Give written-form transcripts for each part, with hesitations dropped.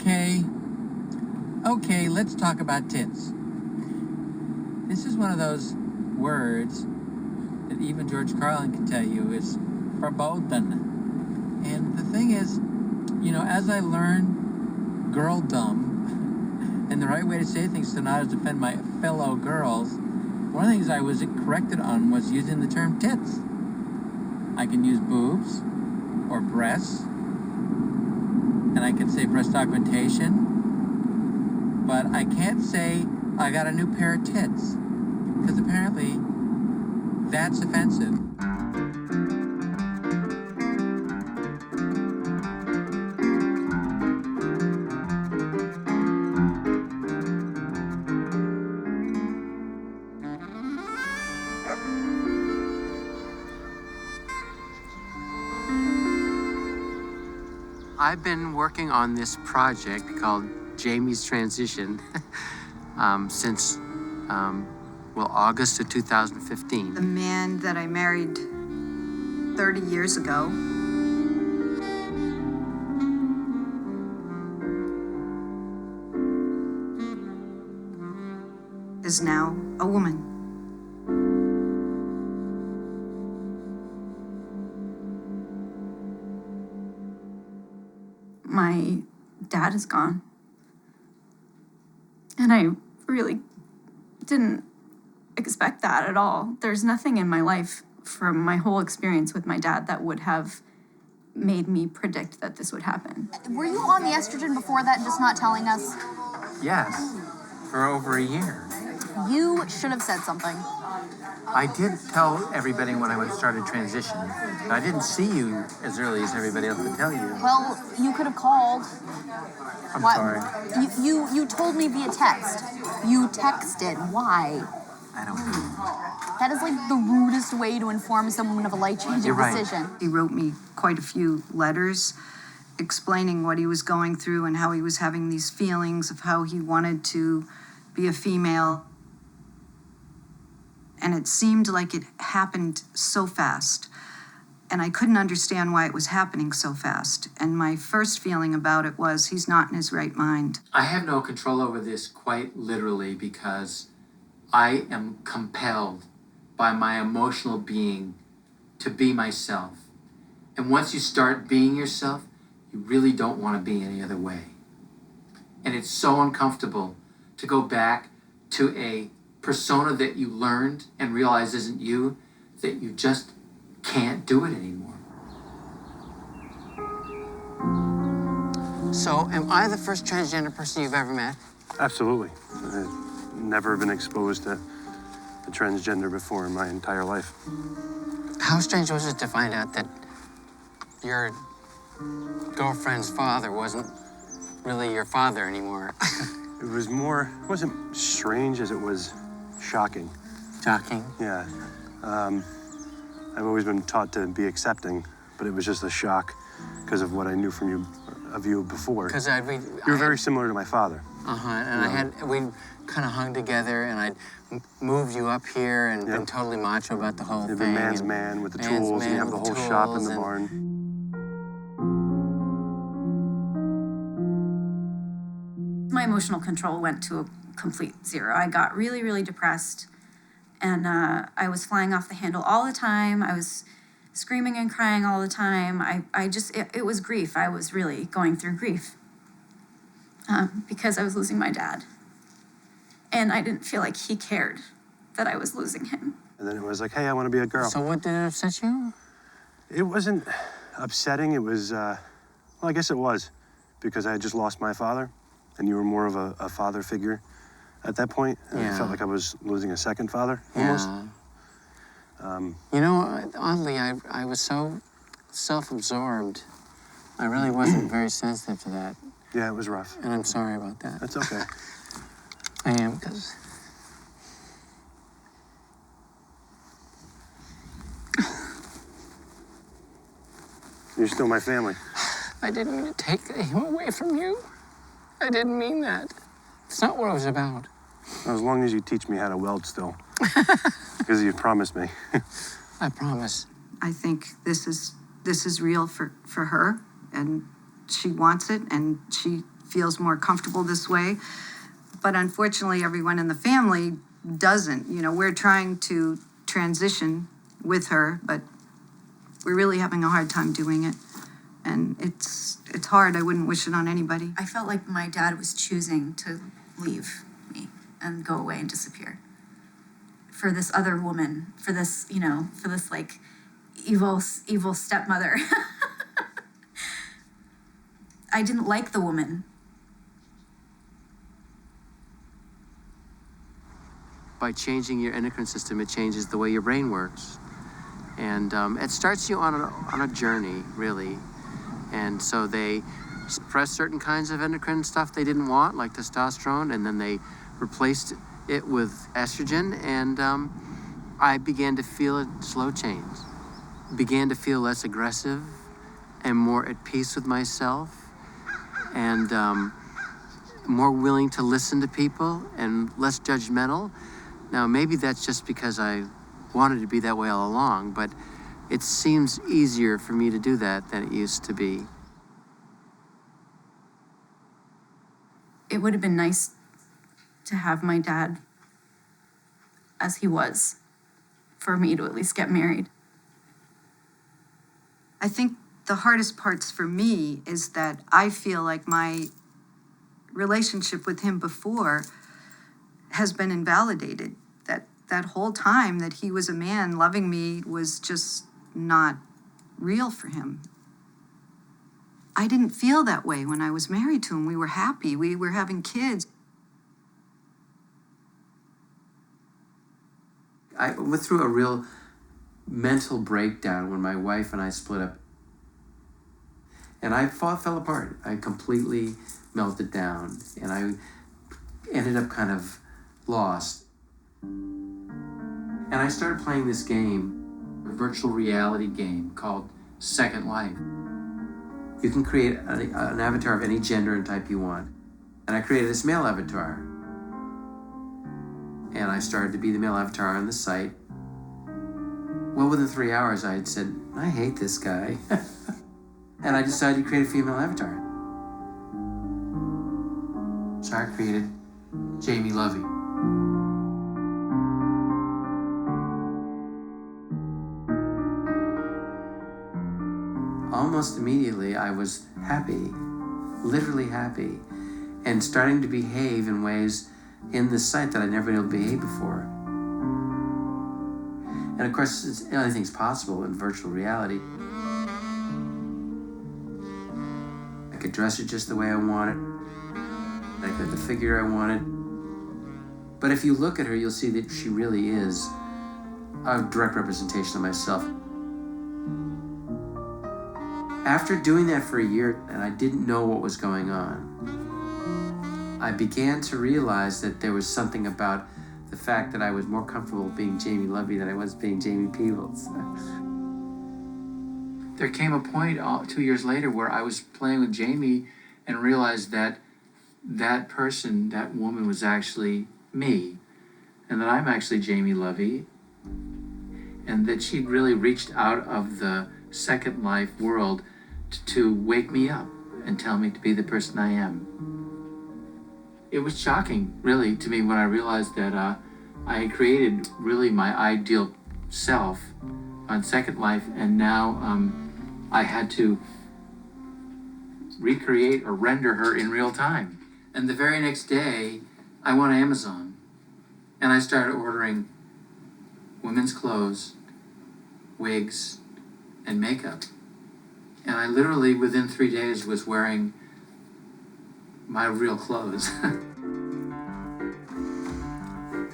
Okay, let's talk about tits. This is one of those words that even George Carlin can tell you is verboten. And the thing is, as I learn girldom and the right way to say things to not offend my fellow girls, one of the things I was corrected on was using the term tits. I can use boobs or breasts, and I can say breast augmentation, but I can't say I got a new pair of tits, because apparently that's offensive. I've been working on this project called Jamie's Transition since, August of 2015. The man that I married 30 years ago is now a woman. My dad is gone. And I really didn't expect that at all. There's nothing in my life from my whole experience with my dad that would have made me predict that this would happen. Were you on the estrogen before that and just not telling us? Yes, for over a year. You should have said something. I did tell everybody when I started transition. I didn't see you as early as everybody else would tell you. Well, you could have called. I'm sorry. You told me via text. You texted. Why? I don't know. That is like the rudest way to inform someone of a life-changing decision. He wrote me quite a few letters explaining what he was going through and how he was having these feelings of how he wanted to be a female. And it seemed like it happened so fast. And I couldn't understand why it was happening so fast. And my first feeling about it was he's not in his right mind. I have no control over this quite literally because I am compelled by my emotional being to be myself. And once you start being yourself, you really don't want to be any other way. And it's so uncomfortable to go back to a persona that you learned and realize isn't you, that you just can't do it anymore. So, am I the first transgender person you've ever met? Absolutely. I've never been exposed to a transgender before in my entire life. How strange was it to find out that your girlfriend's father wasn't really your father anymore? It wasn't strange as it was shocking. Shocking? Yeah. I've always been taught to be accepting, but it was just a shock because of what I knew of you before. Because you were very similar to my father. And we kind of hung together, and I'd moved you up here and been totally macho about the whole thing. You've been man's man with the tools, and you have the whole shop in the barn. My emotional control went to a complete zero. I got really, really depressed. And I was flying off the handle all the time. I was screaming and crying all the time. It was grief. I was really going through grief because I was losing my dad. And I didn't feel like he cared that I was losing him. And then it was like, hey, I want to be a girl. So what did it upset you? It wasn't upsetting. It was, well, I guess it was, because I had just lost my father, and you were more of a father figure at that point. And I felt like I was losing a second father, almost. Oddly, I was so self-absorbed. I really wasn't very sensitive to that. Yeah, it was rough. And I'm sorry about that. That's okay. I am, because... You're still my family. I didn't mean to take him away from you. I didn't mean that. It's not what it was about. As long as you teach me how to weld still. Because you promised me. I promise. I think this is real for her, and she wants it, and she feels more comfortable this way. But unfortunately, everyone in the family doesn't. You know, we're trying to transition with her, but we're really having a hard time doing it. And it's hard. I wouldn't wish it on anybody. I felt like my dad was choosing to leave me and go away and disappear for this other woman, for this, you know, for this like evil stepmother. I didn't like the woman. By changing your endocrine system, it changes the way your brain works. And it starts you on a journey, really. And so they suppressed certain kinds of endocrine stuff they didn't want, like testosterone, and then they replaced it with estrogen, and I began to feel a slow change. Began to feel less aggressive and more at peace with myself, and more willing to listen to people and less judgmental. Now, maybe that's just because I wanted to be that way all along, but it seems easier for me to do that than it used to be. It would have been nice to have my dad as he was, for me to at least get married. I think the hardest parts for me is that I feel like my relationship with him before has been invalidated. That whole time that he was a man loving me was just not real for him. I didn't feel that way when I was married to him. We were happy. We were having kids. I went through a real mental breakdown when my wife and I split up. And I fell apart. I completely melted down. And I ended up kind of lost. And I started playing this game, a virtual reality game called Second Life. You can create an avatar of any gender and type you want. And I created this male avatar. And I started to be the male avatar on the site. Well, within 3 hours, I had said, I hate this guy. And I decided to create a female avatar. So I created Jamie Lovey. Almost immediately, I was happy, literally happy, and starting to behave in ways in this site that I'd never been able to behave before. And of course, anything's possible in virtual reality. I could dress her just the way I wanted. I could have the figure I wanted. But if you look at her, you'll see that she really is a direct representation of myself. After doing that for a year, and I didn't know what was going on, I began to realize that there was something about the fact that I was more comfortable being Jamie Lovey than I was being Jamie Peebles. There came a point 2 years later where I was playing with Jamie and realized that that person, that woman, was actually me, and that I'm actually Jamie Lovey, and that she'd really reached out of the Second Life world to wake me up and tell me to be the person I am. It was shocking, really, to me when I realized that I had created really my ideal self on Second Life, and now I had to recreate or render her in real time. And the very next day, I went on Amazon, and I started ordering women's clothes, wigs, and makeup. And I literally, within 3 days, was wearing my real clothes.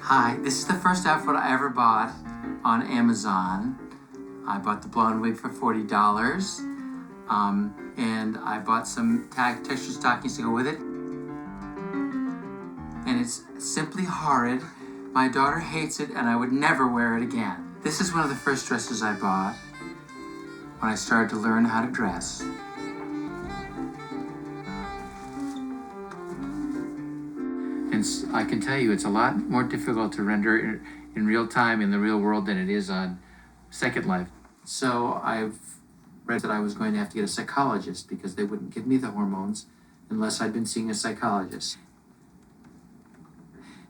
Hi, this is the first outfit I ever bought on Amazon. I bought the blonde wig for $40, and I bought some texture stockings to go with it. And it's simply horrid. My daughter hates it, and I would never wear it again. This is one of the first dresses I bought when I started to learn how to dress. And I can tell you, it's a lot more difficult to render in real time in the real world than it is on Second Life. So I've read that I was going to have to get a psychologist because they wouldn't give me the hormones unless I'd been seeing a psychologist.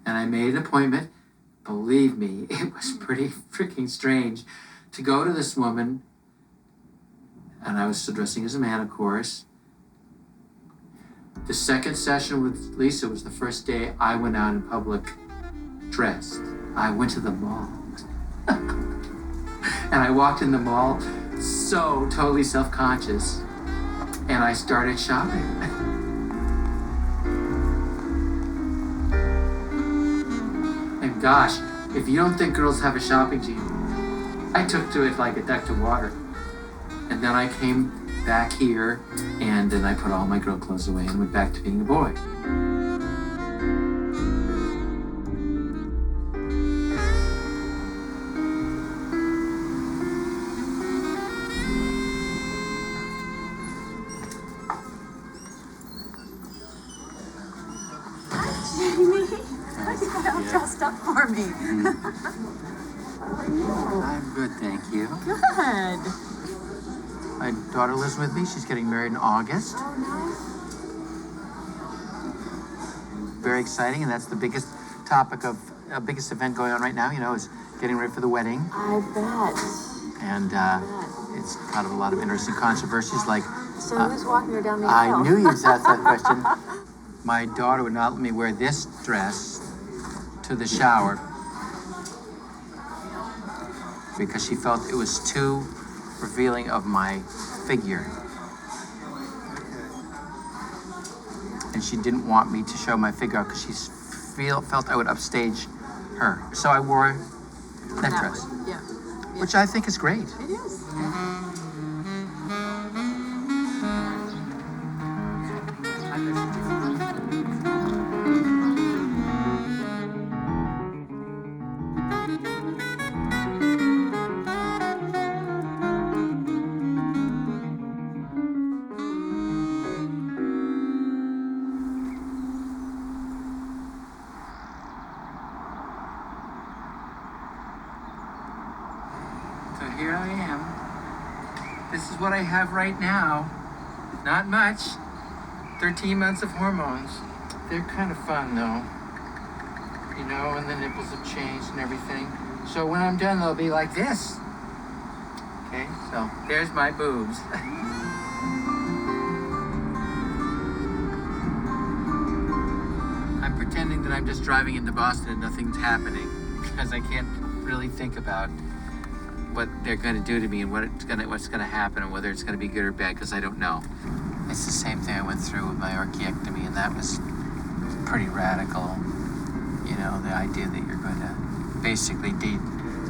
And I made an appointment. Believe me, it was pretty freaking strange to go to this woman, and I was still dressing as a man, of course. The second session with Lisa was the first day I went out in public dressed. I went to the mall. And I walked in the mall so totally self-conscious, and I started shopping. And gosh, if you don't think girls have a shopping gene, I took to it like a duck to water. And then I came back here, and then I put all my girl clothes away and went back to being a boy. Dressed up for me. I'm good, thank you. Good. My daughter lives with me. She's getting married in August. Oh, nice. Very exciting, and that's the biggest topic of biggest event going on right now. You know, is getting ready for the wedding, I bet. and it's kind of a lot of interesting controversies. Like, So who's walking her down the I aisle? knew you'd ask that question. My daughter would not let me wear this dress to the shower because she felt it was too revealing of my figure. And she didn't want me to show my figure out because she felt I would upstage her. So I wore that dress, Yeah. which I think is great. It is. So here I am. This is what I have right now. Not much. 13 months of hormones. They're kind of fun though. You know, and the nipples have changed and everything. So when I'm done, they'll be like this. Okay, so there's my boobs. I'm pretending that I'm just driving into Boston and nothing's happening because I can't really think about what they're going to do to me and what's going to happen and whether it's going to be good or bad because I don't know. It's the same thing I went through with my orchiectomy, and that was pretty radical. You know, the idea that you're going to basically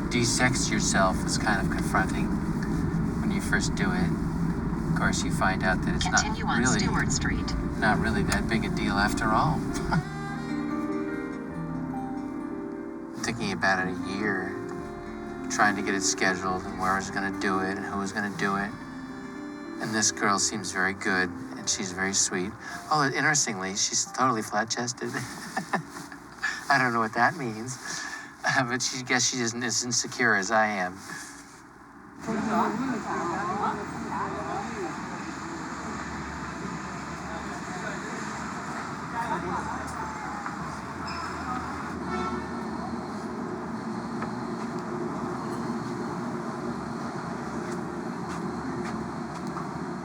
de-sex yourself is kind of confronting when you first do it. Of course, you find out that it's Continue on Stewart Street. not really that big a deal after all. Thinking about it a year, trying to get it scheduled and where I was going to do it and who was going to do it. And this girl seems very good and she's very sweet. Oh, interestingly, she's totally flat-chested. I don't know what that means, but she guess she isn't as insecure as I am.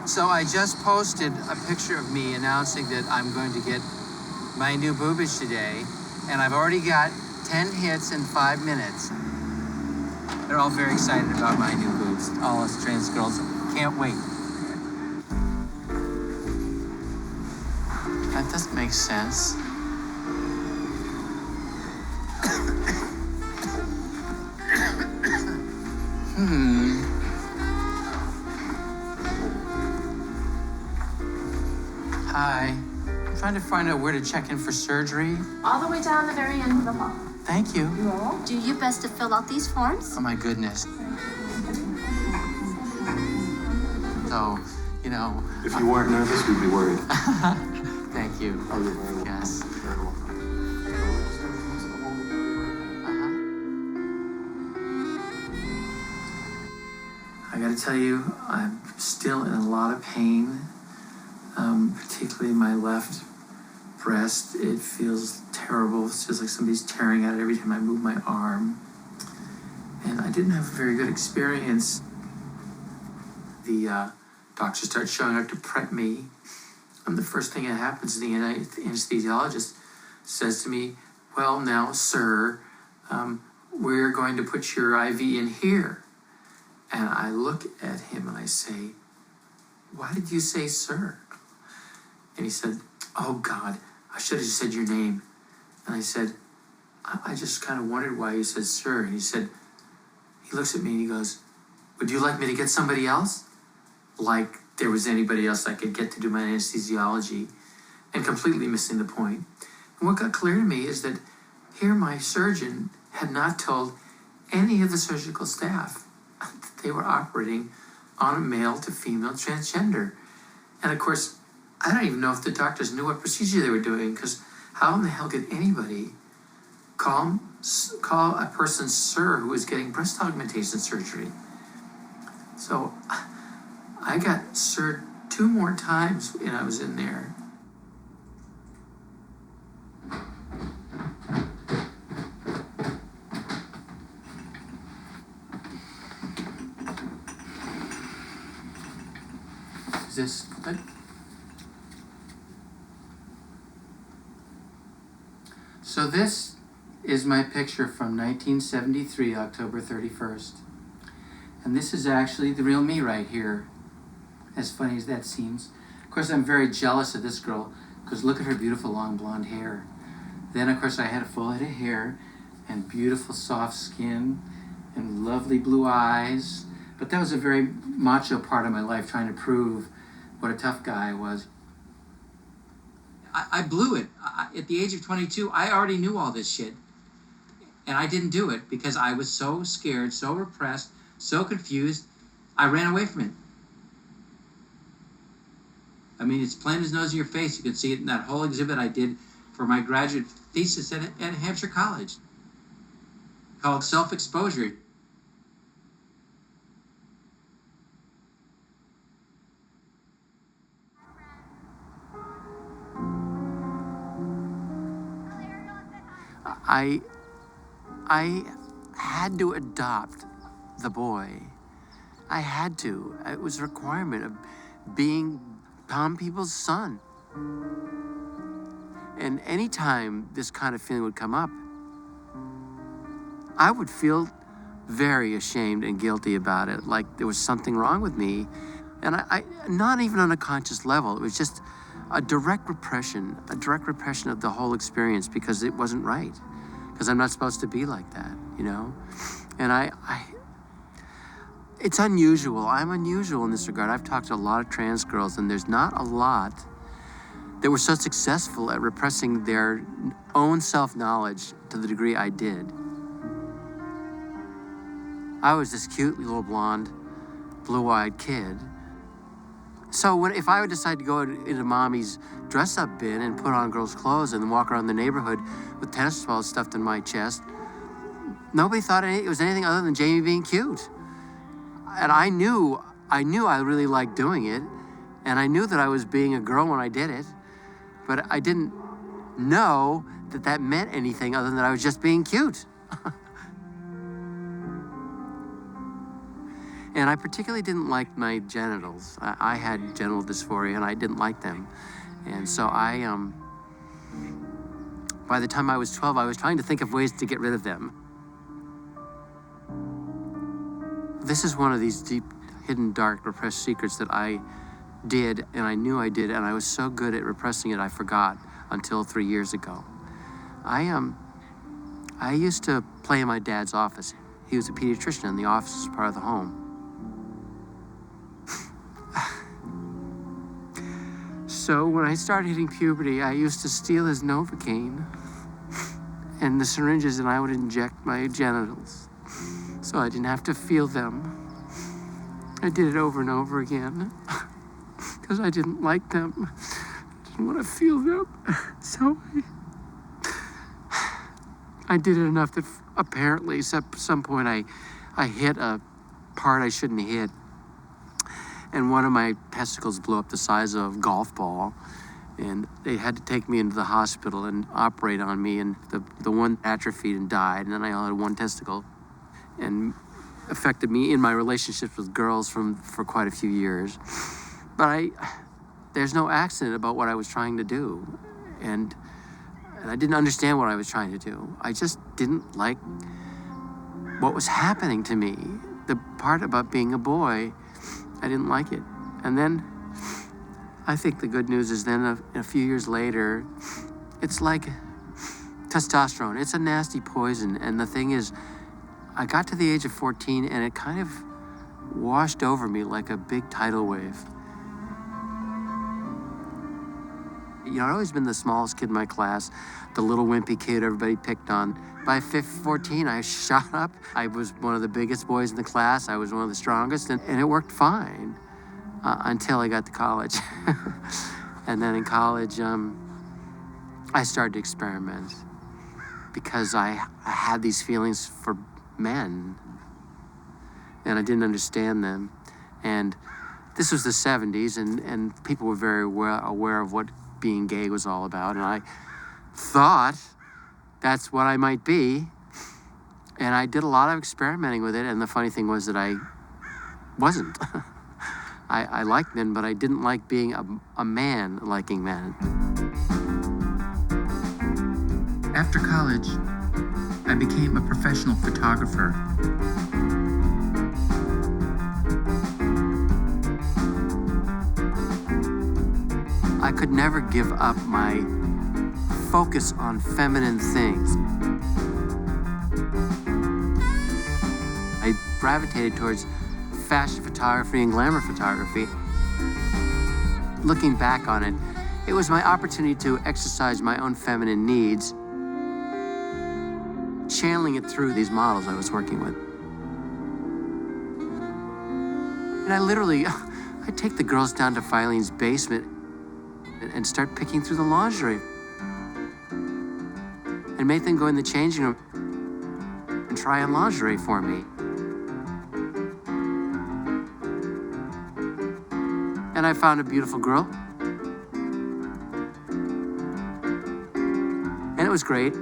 So I just posted a picture of me announcing that I'm going to get my new boobage today, and I've already got 10 hits in 5 minutes. They're all very excited about my new boobs. All us trans girls can't wait. That doesn't make sense. Hi. I'm trying to find out where to check in for surgery. All the way down the very end of the hall. Thank you. Do your best to fill out these forms. Oh my goodness. So, you know. If you weren't nervous, we'd be worried. Thank you. Oh, you're very welcome. Yes. Very welcome. I gotta tell you, I'm still in a lot of pain. particularly my left breast. It feels terrible. It feels like somebody's tearing at it every time I move my arm. And I didn't have a very good experience. The doctor starts showing up to prep me. And the first thing that happens, the anesthesiologist says to me, well, now, sir, we're going to put your IV in here. And I look at him and I say, why did you say sir? And he said, oh God, I should have just said your name. And I said, I just kind of wondered why you said sir. And he looks at me and he goes, would you like me to get somebody else? Like there was anybody else I could get to do my anesthesiology, and completely missing the point. And what got clear to me is that here my surgeon had not told any of the surgical staff that they were operating on a male to female transgender. And of course, I don't even know if the doctors knew what procedure they were doing, because how in the hell could anybody call a person sir who was getting breast augmentation surgery? So I got sir 2 more times when I was in there. Is this good? So this is my picture from 1973, October 31st. And this is actually the real me right here, as funny as that seems. Of course, I'm very jealous of this girl, because look at her beautiful long blonde hair. Then, of course, I had a full head of hair, and beautiful soft skin, and lovely blue eyes. But that was a very macho part of my life, trying to prove what a tough guy I was. I blew it. At the age of 22, I already knew all this shit. And I didn't do it because I was so scared, so repressed, so confused, I ran away from it. I mean, it's plain as nose in your face. You can see it in that whole exhibit I did for my graduate thesis at Hampshire College, called Self-Exposure. I had to adopt the boy. I had to. It was a requirement of being Tom Peebles' son. And anytime this kind of feeling would come up, I would feel very ashamed and guilty about it, like there was something wrong with me. And I not even on a conscious level, it was just a direct repression of the whole experience, because it wasn't right. Because I'm not supposed to be like that, you know? And it's unusual. I'm unusual in this regard. I've talked to a lot of trans girls, and there's not a lot that were so successful at repressing their own self-knowledge to the degree I did. I was this cute little blonde, blue-eyed kid. So if I would decide to go into mommy's dress-up bin and put on girls' clothes and then walk around the neighborhood with tennis balls stuffed in my chest, nobody thought it was anything other than Jamie being cute. And I knew I really liked doing it, and I knew that I was being a girl when I did it, but I didn't know that that meant anything other than that I was just being cute. And I particularly didn't like my genitals. I had genital dysphoria, and I didn't like them. And so by the time I was 12, I was trying to think of ways to get rid of them. This is one of these deep, hidden, dark, repressed secrets that I did, and I knew I did, and I was so good at repressing it, I forgot until 3 years ago. I used to play in my dad's office. He was a pediatrician, and the office was part of the home. So when I started hitting puberty, I used to steal his Novocaine and the syringes, and I would inject my genitals so I didn't have to feel them. I did it over and over again because I didn't like them. I didn't want to feel them. So I did it enough that apparently at some point I hit a part I shouldn't hit. And one of my testicles blew up the size of a golf ball. And they had to take me into the hospital and operate on me. And the one atrophied and died. And then I only had one testicle. And affected me in my relationships with girls for quite a few years. But there's no accident about what I was trying to do. And I didn't understand what I was trying to do. I just didn't like what was happening to me. The part about being a boy, I didn't like it. And then I think the good news is then a few years later, it's like testosterone. It's a nasty poison. And the thing is, I got to the age of 14 and it kind of washed over me like a big tidal wave. You know, I'd always been the smallest kid in my class, the little wimpy kid everybody picked on. By 14, I shot up. I was one of the biggest boys in the class. I was one of the strongest, and it worked fine until I got to college. And then in college, I started to experiment because I had these feelings for men, and I didn't understand them. And this was the 70s, and people were very well aware of what being gay was all about, and I thought that's what I might be, and I did a lot of experimenting with it, and the funny thing was that I wasn't. I liked men, but I didn't like being a man liking men. After college, I became a professional photographer. I could never give up my focus on feminine things. I gravitated towards fashion photography and glamour photography. Looking back on it, it was my opportunity to exercise my own feminine needs, channeling it through these models I was working with. And I'd take the girls down to Filene's basement and start picking through the lingerie and make them go in the changing room and try on lingerie for me. And I found a beautiful girl. And it was great.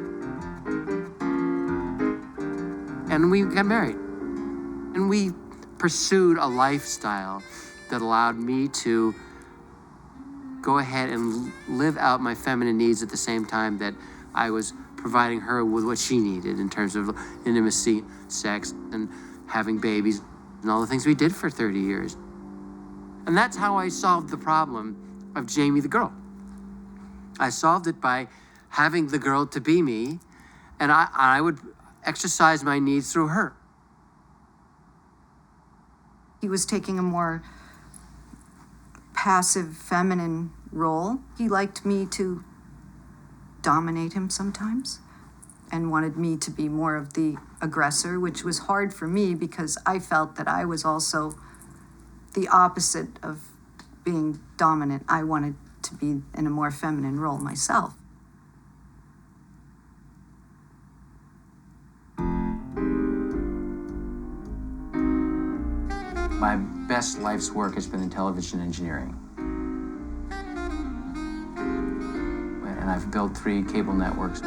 And we got married. And we pursued a lifestyle that allowed me to go ahead and live out my feminine needs at the same time that I was providing her with what she needed in terms of intimacy, sex, and having babies, and all the things we did for 30 years. And that's how I solved the problem of Jamie the girl. I solved it by having the girl to be me, and I would exercise my needs through her. He was taking a more passive feminine role. He liked me to dominate him sometimes and wanted me to be more of the aggressor, which was hard for me because I felt that I was also the opposite of being dominant. I wanted to be in a more feminine role myself. My best life's work has been in television engineering. And I've built 3 cable networks.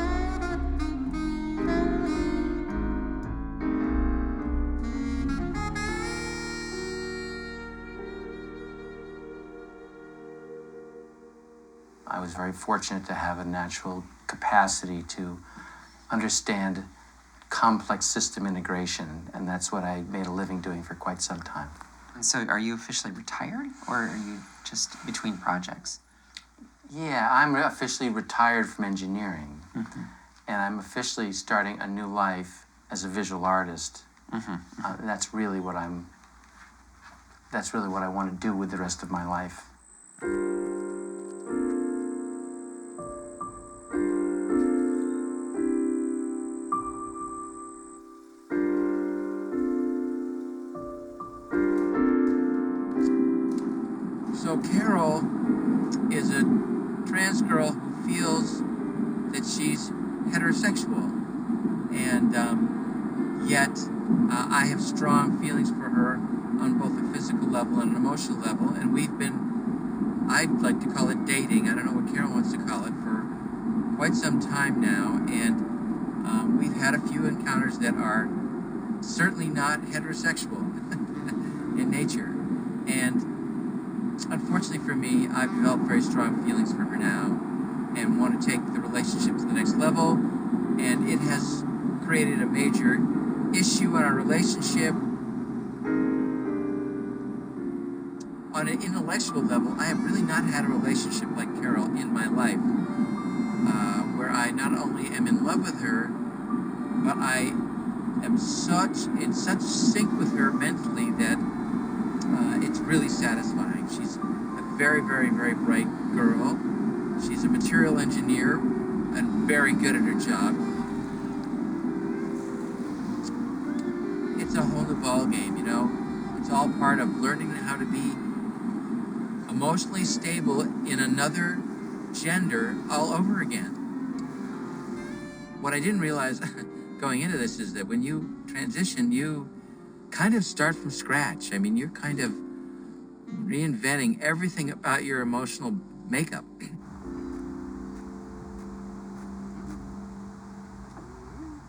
I was very fortunate to have a natural capacity to understand complex system integration, and that's what I made a living doing for quite some time. And so are you officially retired, or are you just between projects? Yeah, I'm officially retired from engineering, and I'm officially starting a new life as a visual artist. That's really what I want to do with the rest of my life. So Carol is a trans girl who feels that she's heterosexual, and yet I have strong feelings for her on both a physical level and an emotional level, and we've been, I'd like to call it dating, I don't know what Carol wants to call it, for quite some time now, and we've had a few encounters that are certainly not heterosexual in nature. And unfortunately for me, I've developed very strong feelings for her now and want to take the relationship to the next level, and it has created a major issue in our relationship. On an intellectual level, I have really not had a relationship like Carol in my life, where I not only am in love with her, but I am in such sync with her mentally that it's really satisfying. She's a very, very, very bright girl. She's a material engineer and very good at her job. It's a whole new ball game, you know. It's all part of learning how to be emotionally stable in another gender all over again. What I didn't realize going into this is that when you transition, you kind of start from scratch. I mean, you're kind of reinventing everything about your emotional makeup.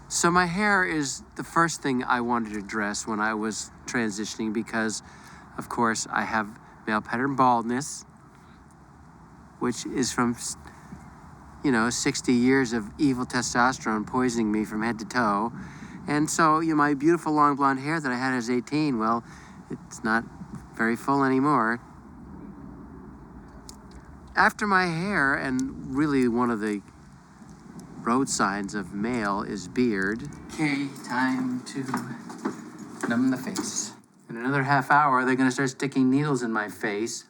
So my hair is the first thing I wanted to address when I was transitioning because, of course, I have male pattern baldness, which is from, 60 years of evil testosterone poisoning me from head to toe. And so, my beautiful long blonde hair that I had as 18, well, it's not very full anymore. After my hair, and really one of the road signs of male is beard. Okay, time to numb the face. In another half hour, they're gonna start sticking needles in my face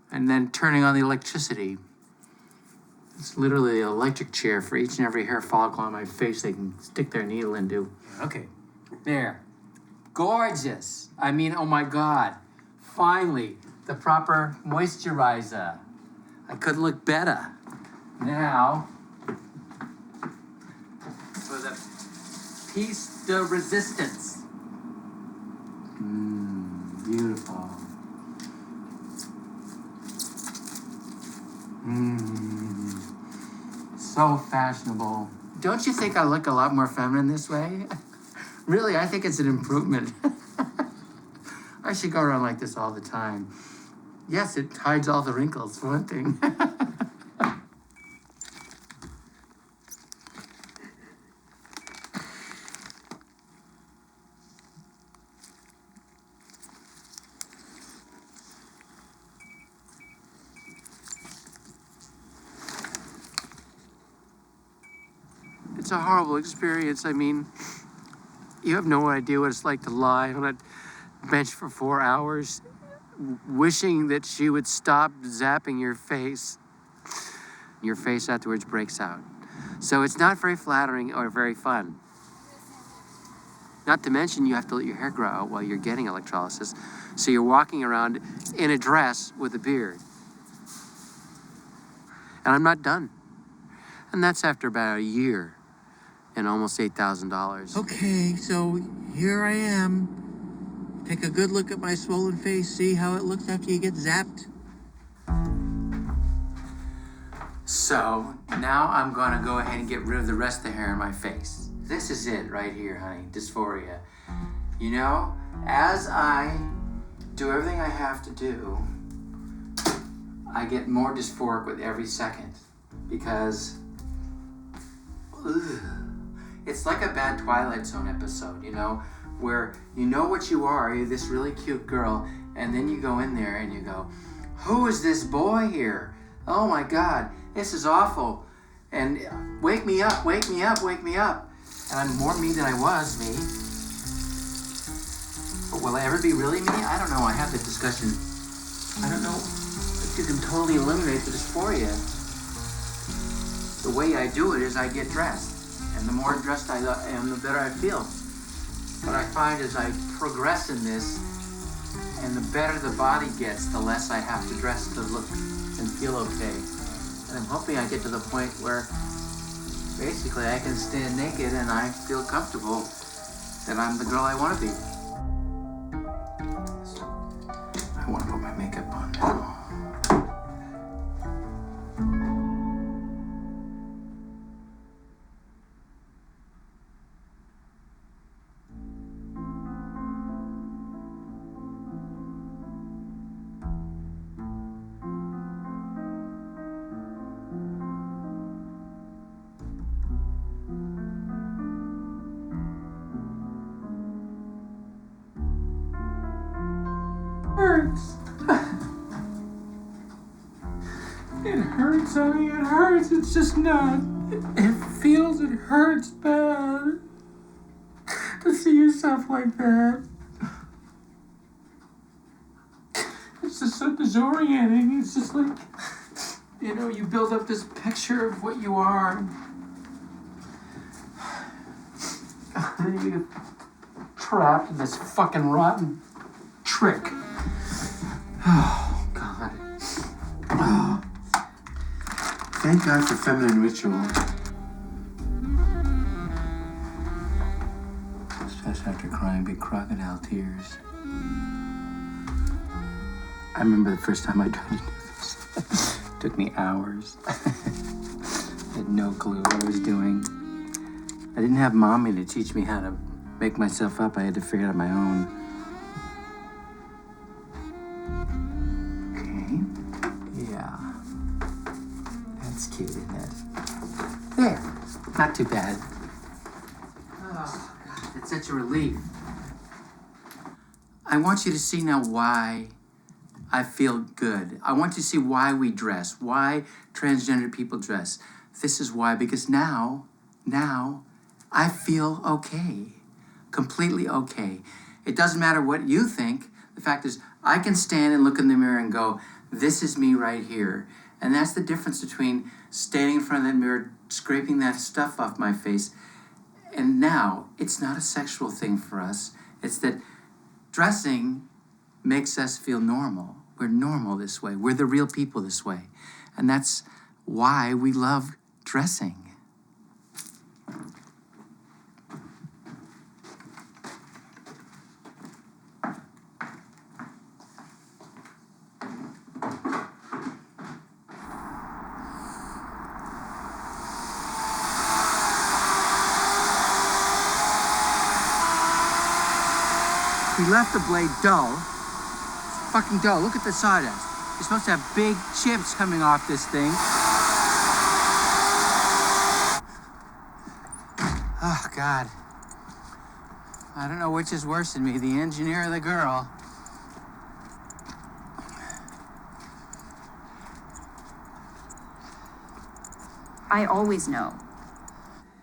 and then turning on the electricity. It's literally an electric chair for each and every hair follicle on my face they can stick their needle into. Okay, there. Gorgeous. I mean, oh my God. Finally, the proper moisturizer. I couldn't look better. Now, for the piece de resistance. Beautiful. So fashionable. Don't you think I look a lot more feminine this way? Really, I think it's an improvement. I should go around like this all the time. Yes, it hides all the wrinkles, for one thing. It's a horrible experience. I mean, you have no idea what it's like to lie on a bench for 4 hours, wishing that she would stop zapping your face. Your face afterwards breaks out. So it's not very flattering or very fun. Not to mention you have to let your hair grow out while you're getting electrolysis. So you're walking around in a dress with a beard. And I'm not done. And that's after about a year and almost $8,000. Okay, so here I am. Take a good look at my swollen face, see how it looks after you get zapped. So now I'm gonna go ahead and get rid of the rest of the hair in my face. This is it right here, honey, dysphoria. As I do everything I have to do, I get more dysphoric with every second because it's like a bad Twilight Zone episode, where you know what you are, you're this really cute girl, and then you go in there and you go, who is this boy here? Oh my God, this is awful. And wake me up, wake me up, wake me up. And I'm more me than I was me. But will I ever be really me? I don't know, I have the discussion. I don't know if you can totally eliminate the dysphoria. The way I do it is I get dressed. And the more dressed I am, the better I feel. What I find is I progress in this, and the better the body gets, the less I have to dress to look and feel okay. And I'm hoping I get to the point where basically I can stand naked and I feel comfortable that I'm the girl I want to be. So, I want to put my makeup on now. Hurts. It hurts, honey, it hurts. It's just not. It feels, it hurts bad. To see yourself like that. It's just so disorienting. It's just like, you know, you build up this picture of what you are. And then you get trapped in this fucking rotten trick. Oh, God. Oh. Thank God for feminine ritual. Especially after crying big crocodile tears. I remember the first time I tried to do this. It took me hours. I had no clue what I was doing. I didn't have mommy to teach me how to make myself up. I had to figure it out on my own. Yeah. That's cute, isn't it? There. Not too bad. Oh, God, it's such a relief. I want you to see now why I feel good. I want you to see why we dress, why transgender people dress. This is why, because now, I feel okay. Completely okay. It doesn't matter what you think. The fact is, I can stand and look in the mirror and go, this is me right here. And that's the difference between standing in front of that mirror, scraping that stuff off my face. And now, it's not a sexual thing for us. It's that dressing makes us feel normal. We're normal this way. We're the real people this way. And that's why we love dressing. We left the blade dull. It's fucking dull. Look at the sawdust. You're supposed to have big chips coming off this thing. Oh, God. I don't know which is worse than me, the engineer or the girl. I always know.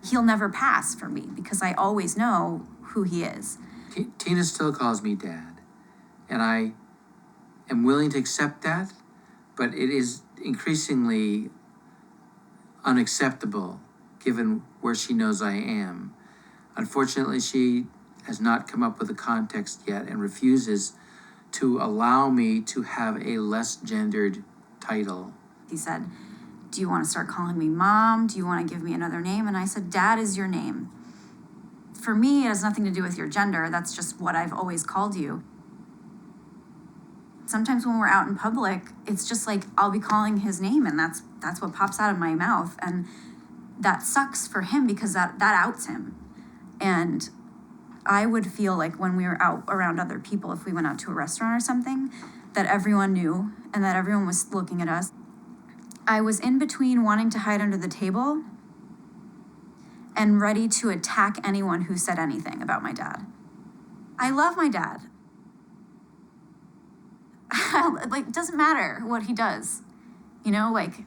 He'll never pass for me because I always know who he is. Tina still calls me Dad, and I am willing to accept that, but it is increasingly unacceptable given where she knows I am. Unfortunately, she has not come up with a context yet and refuses to allow me to have a less gendered title. He said, do you want to start calling me Mom? Do you want to give me another name? And I said, Dad is your name. For me, it has nothing to do with your gender. That's just what I've always called you. Sometimes when we're out in public, it's just like I'll be calling his name and that's what pops out of my mouth. And that sucks for him because that outs him. And I would feel like when we were out around other people, if we went out to a restaurant or something, that everyone knew and that everyone was looking at us. I was in between wanting to hide under the table and ready to attack anyone who said anything about my dad. I love my dad. Like, it doesn't matter what he does. You know, like,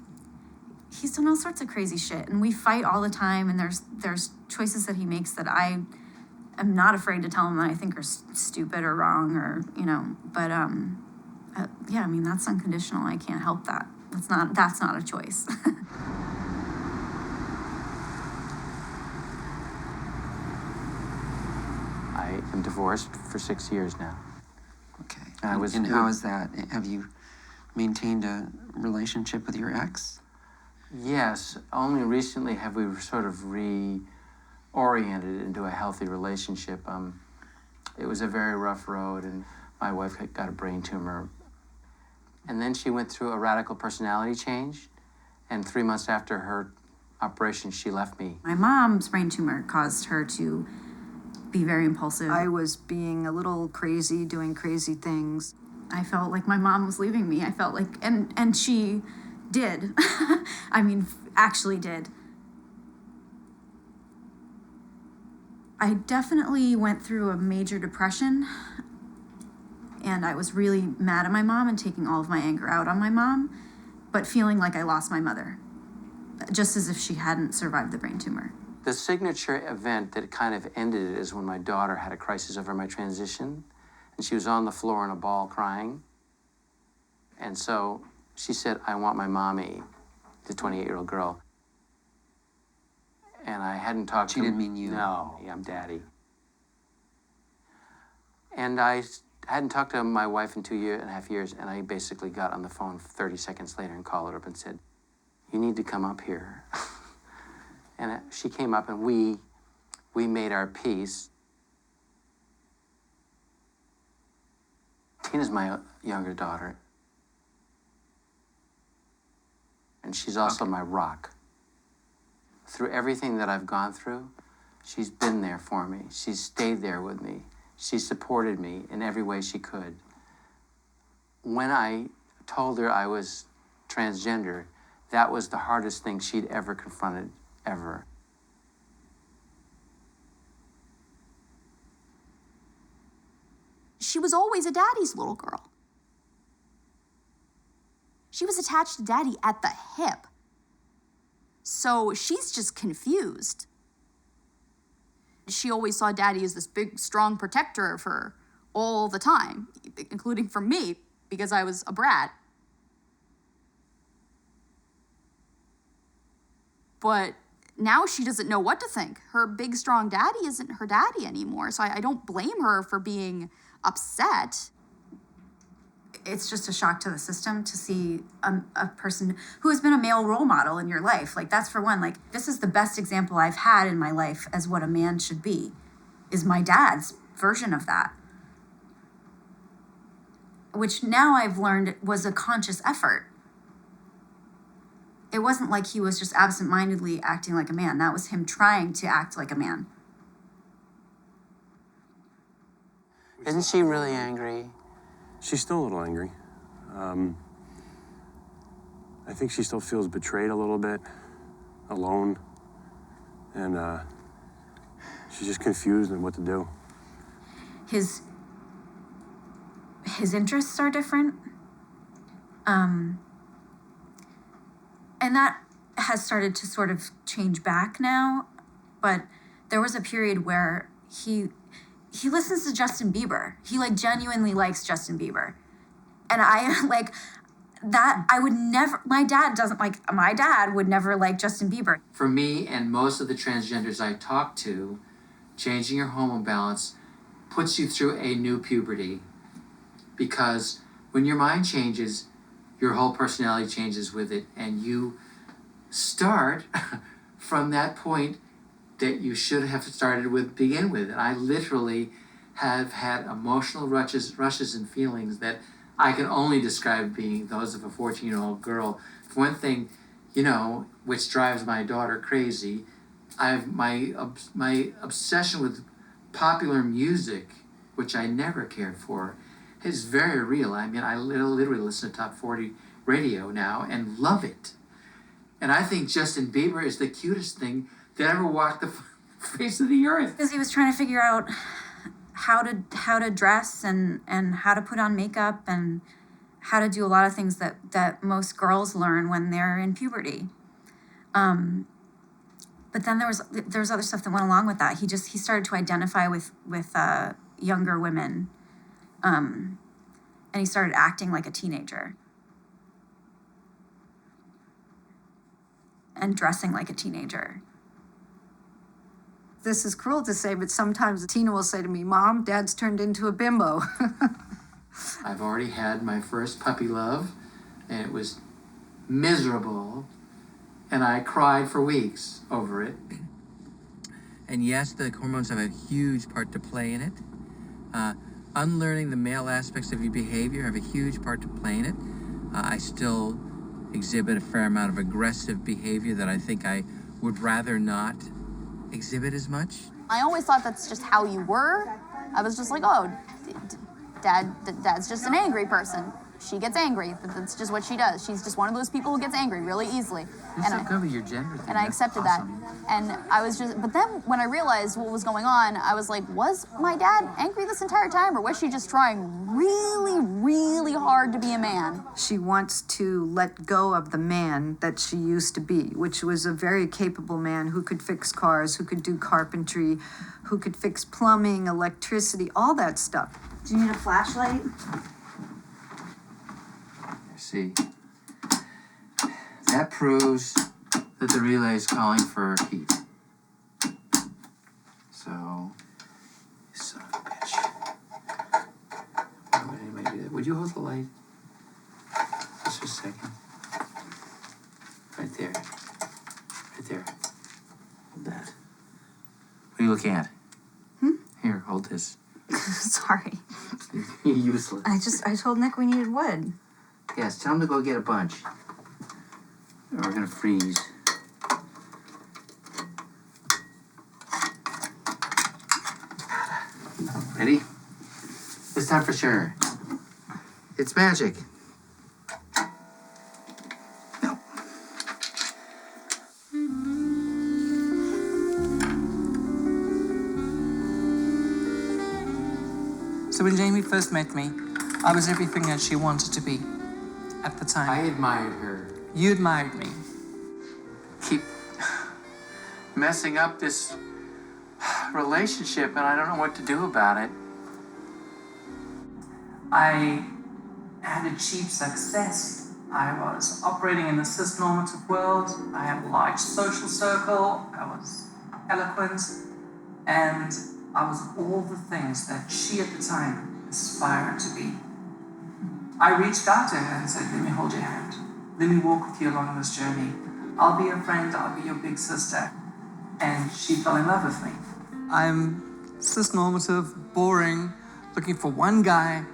he's done all sorts of crazy shit. And we fight all the time, and there's choices that he makes that I am not afraid to tell him that I think are stupid or wrong or, you know. But, yeah, I mean, that's unconditional. I can't help that. That's not a choice. I am divorced for 6 years now. Okay. And how is that? Have you maintained a relationship with your ex? Yes, only recently have we sort of oriented into a healthy relationship. It was a very rough road, and my wife had got a brain tumor. And then she went through a radical personality change, and 3 months after her operation, she left me. My mom's brain tumor caused her to be very impulsive. I was being a little crazy, doing crazy things. I felt like my mom was leaving me. I felt like, and she did. I mean, actually did. I definitely went through a major depression, and I was really mad at my mom and taking all of my anger out on my mom, but feeling like I lost my mother, just as if she hadn't survived the brain tumor. The signature event that kind of ended it is when my daughter had a crisis over my transition, and she was on the floor in a ball crying. And so she said, "I want my mommy," the 28-year-old girl. And I hadn't talked to She didn't mean you. No, yeah, I'm daddy. And I hadn't talked to my wife in 2.5 years, and I basically got on the phone 30 seconds later and called her up and said, "You need to come up here." And she came up, and we made our peace. Tina's my younger daughter, and she's also my rock. Through everything that I've gone through, she's been there for me. She's stayed there with me. She supported me in every way she could. When I told her I was transgender, that was the hardest thing she'd ever confronted, ever. She was always a daddy's little girl. She was attached to daddy at the hip. So she's just confused. She always saw daddy as this big, strong protector of her all the time, including from me, because I was a brat. But now she doesn't know what to think. Her big, strong daddy isn't her daddy anymore, so I don't blame her for being upset. It's just a shock to the system to see a person who has been a male role model in your life. Like, that's for one. Like, this is the best example I've had in my life as what a man should be, is my dad's version of that. Which now I've learned was a conscious effort. It wasn't like he was just absentmindedly acting like a man. That was him trying to act like a man. Isn't she really angry? She's still a little angry. I think she still feels betrayed a little bit, alone, and she's just confused on what to do. His interests are different. And that has started to sort of change back now, but there was a period where he listens to Justin Bieber. He genuinely likes Justin Bieber. And I my dad would never like Justin Bieber. For me and most of the transgenders I talk to, changing your hormone balance puts you through a new puberty. Because when your mind changes, your whole personality changes with it, and you start from that point that you should have started with, begin with. And I literally have had emotional rushes and feelings that I can only describe being those of a 14-year-old girl. For one thing, which drives my daughter crazy, my obsession with popular music, which I never cared for, is very real. I mean, I literally listen to Top 40 radio now and love it. And I think Justin Bieber is the cutest thing that ever walked the face of the earth. Because he was trying to figure out how to dress and how to put on makeup and how to do a lot of things that most girls learn when they're in puberty. But then there was other stuff that went along with that. He started to identify with younger women, and he started acting like a teenager and dressing like a teenager. This is cruel to say, but sometimes Tina will say to me, "Mom, Dad's turned into a bimbo." I've already had my first puppy love, and it was miserable, and I cried for weeks over it. And yes, the hormones have a huge part to play in it. Unlearning the male aspects of your behavior have a huge part to play in it. I still exhibit a fair amount of aggressive behavior that I think I would rather not exhibit as much. I always thought that's just how you were. I was just like, oh, Dad's just an angry person. She gets angry. That's just what she does. She's just one of those people who gets angry really easily. You're so good with your gender thing. And I accepted that. And I was just, but then when I realized what was going on, I was like, was my dad angry this entire time, or was she just trying really, really hard to be a man? She wants to let go of the man that she used to be, which was a very capable man who could fix cars, who could do carpentry, who could fix plumbing, electricity, all that stuff. Do you need a flashlight? See, that proves that the relay is calling for heat. So, you son of a bitch. Why would anybody do that? Would you hold the light? Just for a second. Right there. Right there. Hold that. What are you looking at? Here, hold this. Sorry. You're useless. I told Nick we needed wood. Yes, tell him to go get a bunch. Or we're gonna freeze. Ready? This time for sure. It's magic. No. So when Jamie first met me, I was everything that she wanted to be at the time. I admired her. You admired me. Keep messing up this relationship, and I don't know what to do about it. I had achieved success. I was operating in a cis-normative world. I had a large social circle. I was eloquent. And I was all the things that she at the time aspired to be. I reached out to her and said, let me hold your hand. Let me walk with you along this journey. I'll be your friend. I'll be your big sister. And she fell in love with me. I'm cis-normative, boring, looking for one guy,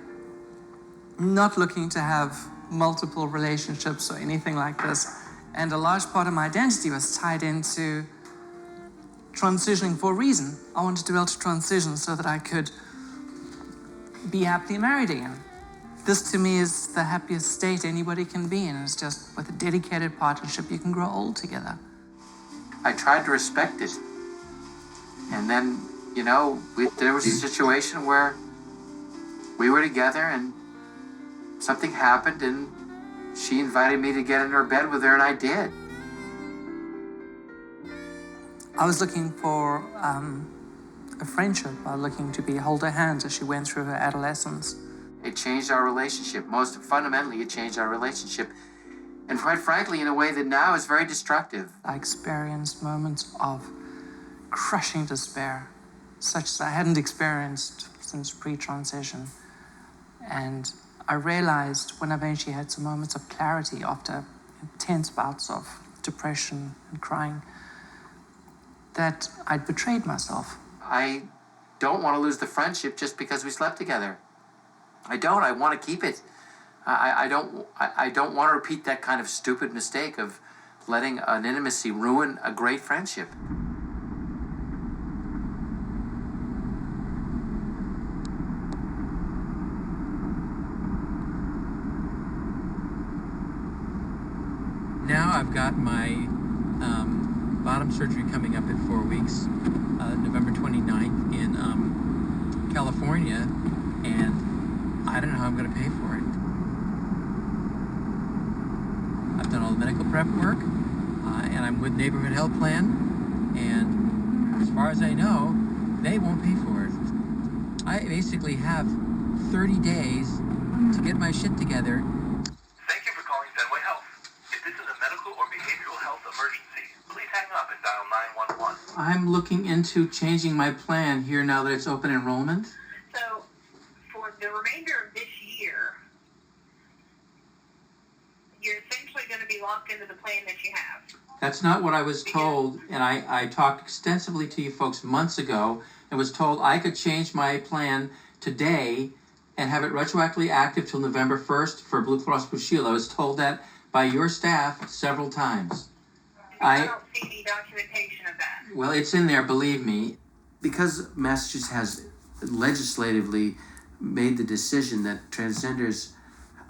not looking to have multiple relationships or anything like this. And a large part of my identity was tied into transitioning for a reason. I wanted to be able to transition so that I could be happily married again. This to me is the happiest state anybody can be in. It's just with a dedicated partnership, you can grow old together. I tried to respect it. And then, you know, there was a situation where we were together and something happened and she invited me to get in her bed with her, and I did. I was looking for a friendship. I was looking to hold her hand as she went through her adolescence. It changed our relationship. Most fundamentally, it changed our relationship. And quite frankly, in a way that now is very destructive. I experienced moments of crushing despair, such as I hadn't experienced since pre-transition. And I realized when I eventually had some moments of clarity after intense bouts of depression and crying, that I'd betrayed myself. I don't want to lose the friendship just because we slept together. I don't. I want to keep it. I don't want to repeat that kind of stupid mistake of letting an intimacy ruin a great friendship. Now I've got my bottom surgery coming up in 4 weeks, November 29th in California, and I don't know how I'm going to pay for it. I've done all the medical prep work, and I'm with Neighborhood Health Plan, and as far as I know, they won't pay for it. I basically have 30 days to get my shit together. Thank you for calling Fenway Health. If this is a medical or behavioral health emergency, please hang up and dial 911. I'm looking into changing my plan here now that it's open enrollment. So, for the remainder of this year, you're essentially going to be locked into the plan that you have. That's not what I was told, and I talked extensively to you folks months ago and was told I could change my plan today and have it retroactively active till November 1st for Blue Cross Blue Shield. I was told that by your staff several times. I don't see any documentation of that. Well, it's in there, believe me. Because Massachusetts has legislatively made the decision that transgenders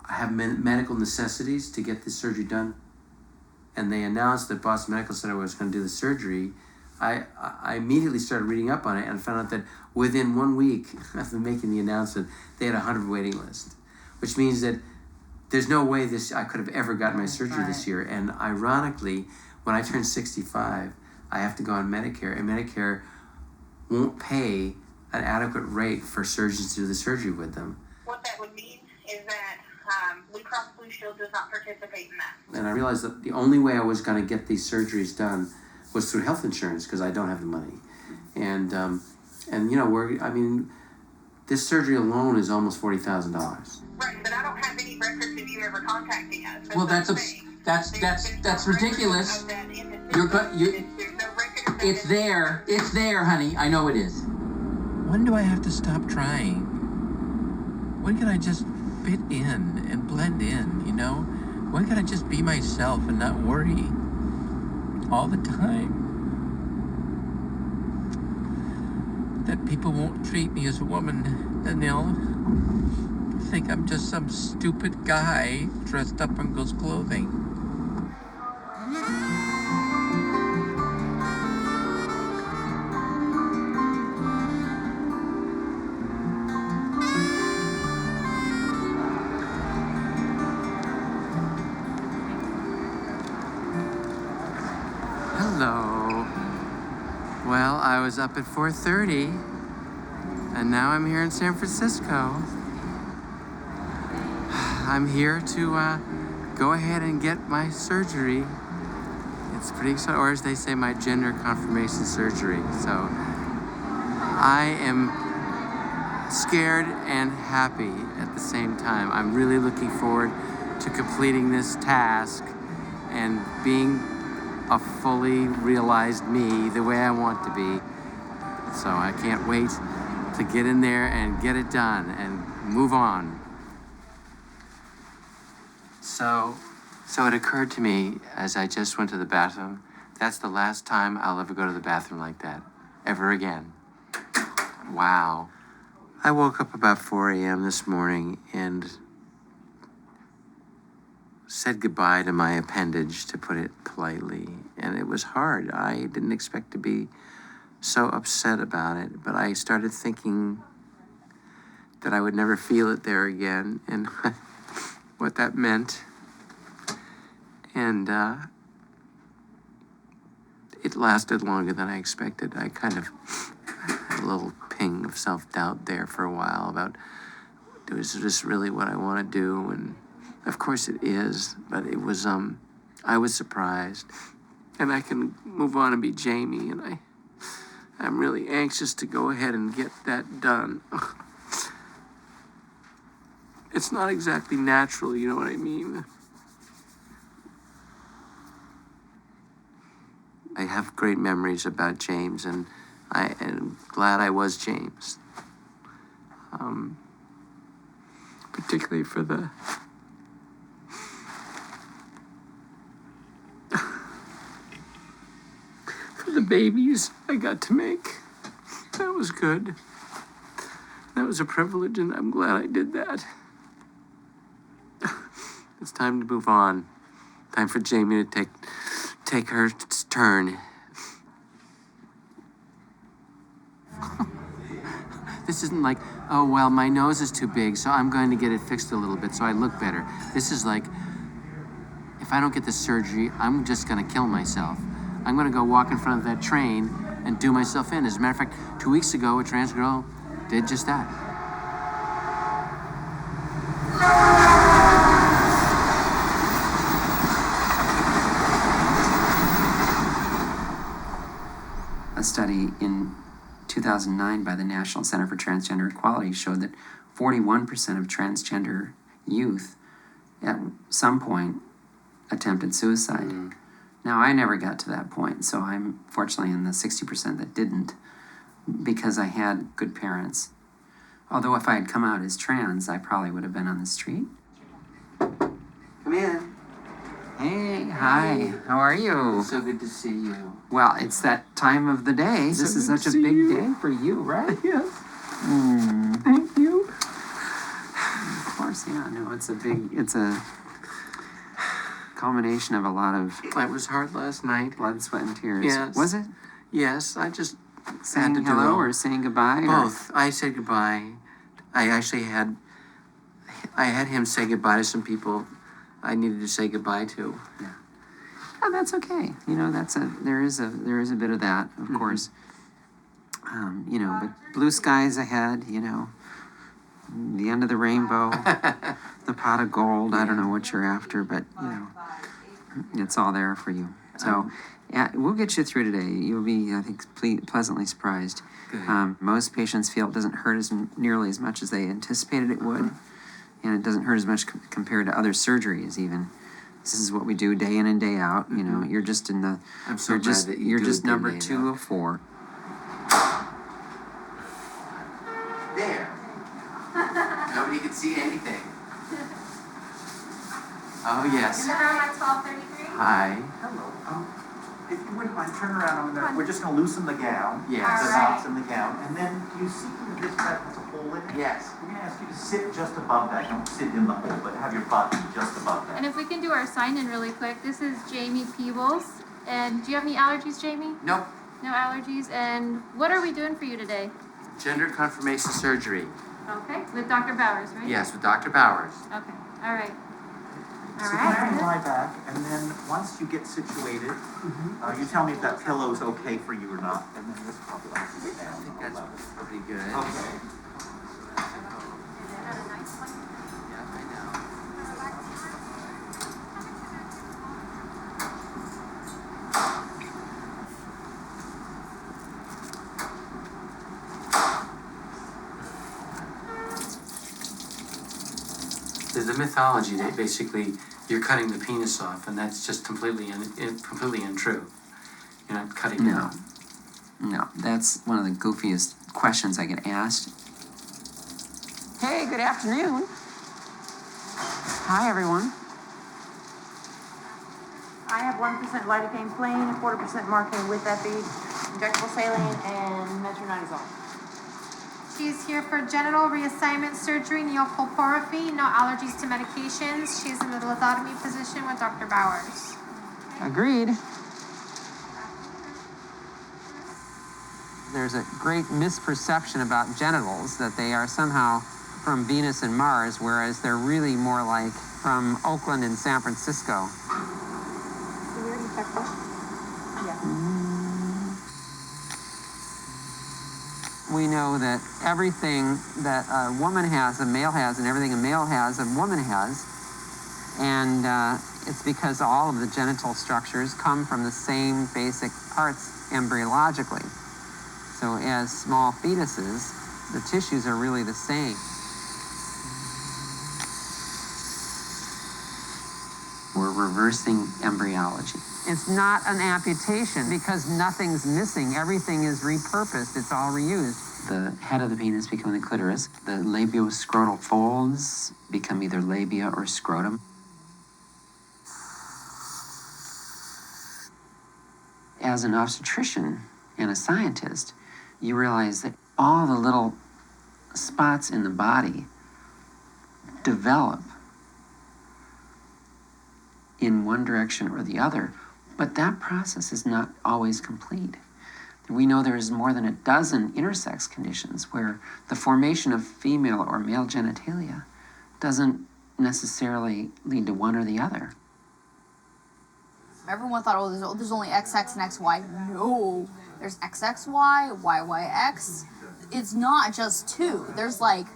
have medical necessities to get this surgery done, and they announced that Boston Medical Center was going to do the surgery, I immediately started reading up on it and found out that within 1 week after making the announcement, they had a 100 waiting list, which means that there's no way I could have ever gotten my surgery this year. And ironically, when I turn 65, I have to go on Medicare, and Medicare won't pay an adequate rate for surgeons to do the surgery with them. What that would mean is that Blue Cross Blue Shield does not participate in that. And I realized that the only way I was going to get these surgeries done was through health insurance, because I don't have the money. And you know, this surgery alone is almost $40,000. Right, but I don't have any records of you ever contacting us. Well, that's ridiculous. It's there, honey. I know it is. When do I have to stop trying? When can I just fit in and blend in, you know? When can I just be myself and not worry all the time that people won't treat me as a woman and they'll think I'm just some stupid guy dressed up in girls' clothing? Hello. Well, I was up at 4:30, and now I'm here in San Francisco. I'm here to go ahead and get my surgery. It's pretty exciting, or as they say, my gender confirmation surgery. So I am scared and happy at the same time. I'm really looking forward to completing this task and being a fully realized me the way I want to be. So I can't wait to get in there and get it done and move on. So it occurred to me as I just went to the bathroom, that's the last time I'll ever go to the bathroom like that, ever again. Wow. I woke up about 4 a.m. this morning and said goodbye to my appendage, to put it politely, and it was hard. I didn't expect to be so upset about it, but I started thinking that I would never feel it there again, and what that meant. And it lasted longer than I expected. I kind of had a little ping of self-doubt there for a while about, is this really what I want to do? And of course it is, but it was, I was surprised. And I can move on and be Jamie, and I'm really anxious to go ahead and get that done. It's not exactly natural, you know what I mean? I have great memories about James, and I am glad I was James. Particularly for the babies I got to make. That was good. That was a privilege, and I'm glad I did that. It's time to move on. Time for Jamie to take her turn. This isn't like, oh, well, my nose is too big, so I'm going to get it fixed a little bit so I look better. This is like, if I don't get this surgery, I'm just going to kill myself. I'm going to go walk in front of that train and do myself in. As a matter of fact, 2 weeks ago, a trans girl did just that. A study in 2009 by the National Center for Transgender Equality showed that 41% of transgender youth at some point attempted suicide. Now, I never got to that point, so I'm fortunately in the 60% that didn't, because I had good parents. Although if I had come out as trans, I probably would have been on the street. Come in. Hey, hi, how are you? So good to see you. Well, it's that time of the day. This is such a big day for you, right? Yes. Thank you. Of course, yeah, no, it's a culmination of a lot of It was hard last night. blood, sweat, and tears. Yes. Was it? Yes, I just had Saying to do hello all- or saying goodbye? Both. I said goodbye. I actually had him say goodbye to some people I needed to say goodbye to. Oh, that's okay. You know, there is a bit of that, of course. You know, but blue skies ahead. You know, the end of the rainbow, the pot of gold. I don't know what you're after, but you know, it's all there for you. So, yeah, we'll get you through today. You'll be, I think, pleasantly surprised. Most patients feel it doesn't hurt nearly as much as they anticipated it would, and it doesn't hurt as much compared to other surgeries even. This is what we do day in and day out. You know, you're just in the. I'm so you're glad just that you you're do just it day number in, day 2 out. of 4. There. Nobody can see anything. Oh, yes. In the room at 1233. Hi. Hello. If you wouldn't mind, turn around. We're just going to loosen the gown. Yes. The knots in the gown. And then, do you see this that has a hole in it? Yes. We're going to ask you to sit just above that. Don't sit in the hole, but have your butt be just above that. And if we can do our sign-in really quick, this is Jamie Peebles. And do you have any allergies, Jamie? Nope. No allergies. And what are we doing for you today? Gender confirmation surgery. Okay, with Dr. Bowers, right? Yes, with Dr. Bowers. Okay, all right. So go ahead and lie back, and then once you get situated, you tell me if that pillow's okay for you or not, and then this probably will sit down. I think that's pretty good. Okay. Yeah, I know. There's a mythology that basically you're cutting the penis off, and that's just completely untrue. You're not cutting it off. No, that's one of the goofiest questions I get asked. Hey, good afternoon. Hi, everyone. I have 1% lidocaine plain, 40% marketing with epi, injectable saline, and metronidazole. She's here for genital reassignment surgery, neocolporaphy, no allergies to medications. She's in the lithotomy position with Dr. Bowers. Agreed. There's a great misperception about genitals that they are somehow from Venus and Mars, whereas they're really more like from Oakland and San Francisco. We know that everything that a woman has, a male has, and everything a male has, a woman has. And it's because all of the genital structures come from the same basic parts embryologically. So as small fetuses, the tissues are really the same. We're reversing embryology. It's not an amputation because nothing's missing. Everything is repurposed. It's all reused. The head of the penis becomes the clitoris. The labioscrotal folds become either labia or scrotum. As an obstetrician and a scientist, you realize that all the little spots in the body develop in one direction or the other, but that process is not always complete. We know there is more than a dozen intersex conditions where the formation of female or male genitalia doesn't necessarily lead to one or the other. Everyone thought, oh, there's only XX and XY. No, there's XXY, YYX. It's not just 2. There's like,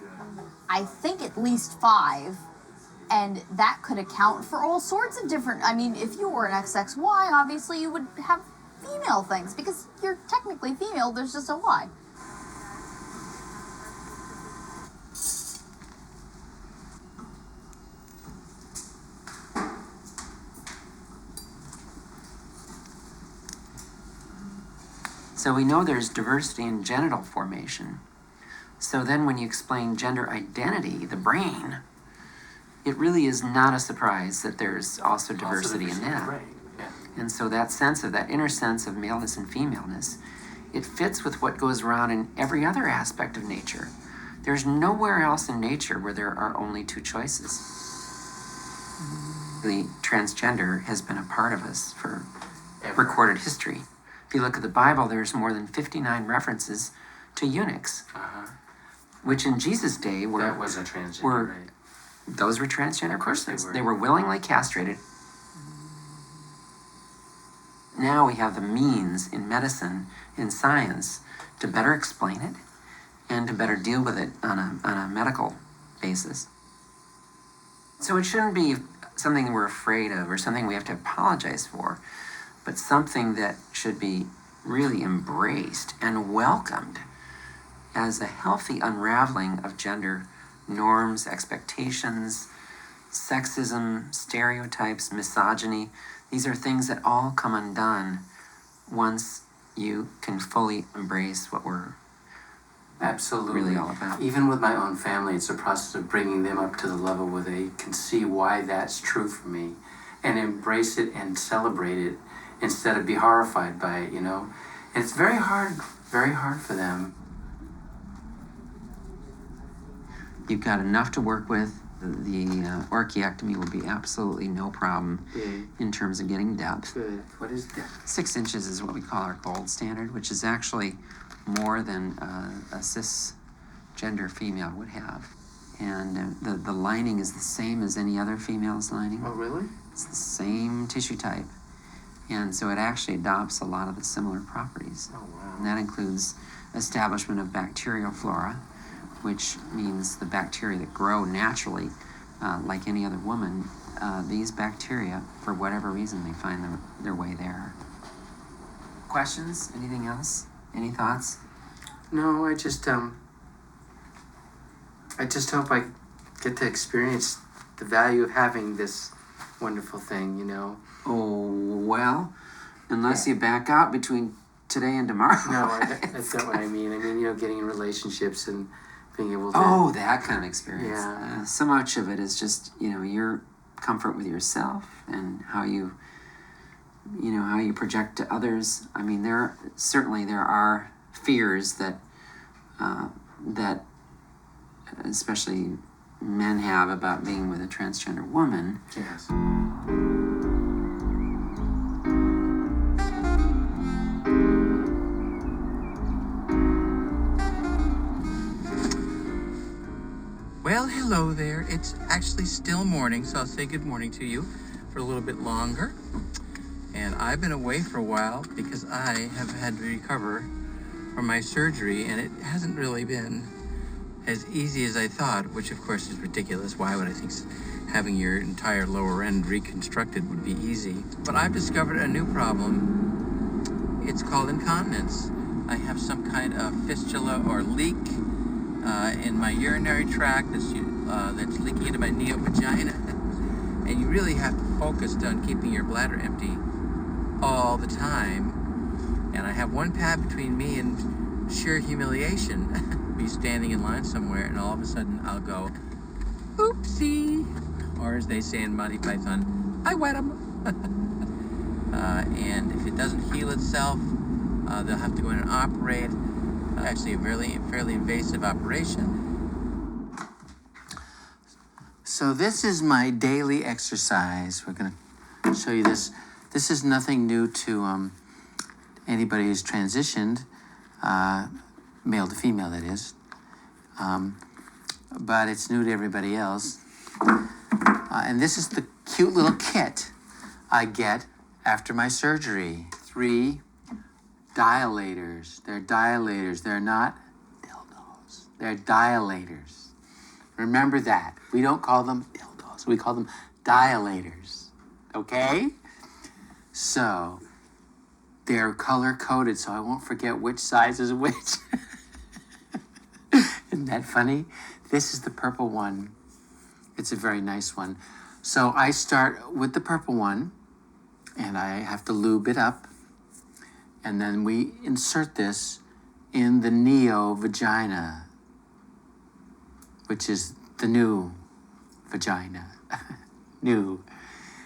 I think at least 5. And that could account for all sorts of different, I mean, if you were an XXY, obviously you would have female things because you're technically female, there's just a Y. So we know there's diversity in genital formation. So then when you explain gender identity, the brain, it really is not a surprise that there's also diversity in that. And so that sense of, that inner sense of maleness and femaleness, it fits with what goes around in every other aspect of nature. There's nowhere else in nature where there are only two choices. The transgender has been a part of us for recorded history. If you look at the Bible, there's more than 59 references to eunuchs, which in Jesus' day were... That was a transgender, right? Those were transgender persons. They were willingly castrated. Now we have the means in medicine, in science, to better explain it and to better deal with it on a medical basis. So it shouldn't be something we're afraid of or something we have to apologize for, but something that should be really embraced and welcomed as a healthy unraveling of gender norms, expectations, sexism, stereotypes, misogyny. These are things that all come undone once you can fully embrace what we're absolutely really all about. Even with my own family, it's a process of bringing them up to the level where they can see why that's true for me and embrace it and celebrate it instead of be horrified by it, you know? And it's very hard for them. You've got enough to work with. The orchiectomy will be absolutely no problem in terms of getting depth. Good. What is depth? 6 inches is what we call our gold standard, which is actually more than a cisgender female would have. And the lining is the same as any other female's lining. Oh, really? It's the same tissue type. And so it actually adopts a lot of the similar properties. Oh, wow. And that includes establishment of bacterial flora, which means the bacteria that grow naturally, like any other woman. These bacteria, for whatever reason, they find their way there. Questions? Anything else? Any thoughts? No, I just hope I get to experience the value of having this wonderful thing, you know. Oh, well, unless you back out between today and tomorrow. No, that's not what I mean. I mean, you know, getting in relationships and being able to... Oh, that kind of experience. Yeah. So much of it is just, you know, your comfort with yourself and how you project to others. I mean, there are fears that especially men have about being with a transgender woman. Yes. Well, hello there. It's actually still morning, so I'll say good morning to you for a little bit longer. And I've been away for a while because I have had to recover from my surgery, and it hasn't really been as easy as I thought, which of course is ridiculous. Why would I think having your entire lower end reconstructed would be easy? But I've discovered a new problem. It's called incontinence. I have some kind of fistula or leak in my urinary tract that's leaking into my neovagina. And you really have to focus on keeping your bladder empty all the time. And I have one pad between me and sheer humiliation. Be standing in line somewhere, and all of a sudden I'll go, oopsie, or as they say in Monty Python, I wet 'em. And if it doesn't heal itself, they'll have to go in and operate. Actually, a fairly invasive operation. So this is my daily exercise. We're going to show you this. This is nothing new to anybody who's transitioned, male to female, that is. But it's new to everybody else. And this is the cute little kit I get after my surgery. 3 dilators. They're dilators. They're not dildos. They're dilators. Remember that. We don't call them dildos. We call them dilators. Okay? So, they're color-coded, so I won't forget which size is which. Isn't that funny? This is the purple one. It's a very nice one. So I start with the purple one, and I have to lube it up. And then we insert this in the neo-vagina, which is the new vagina. New.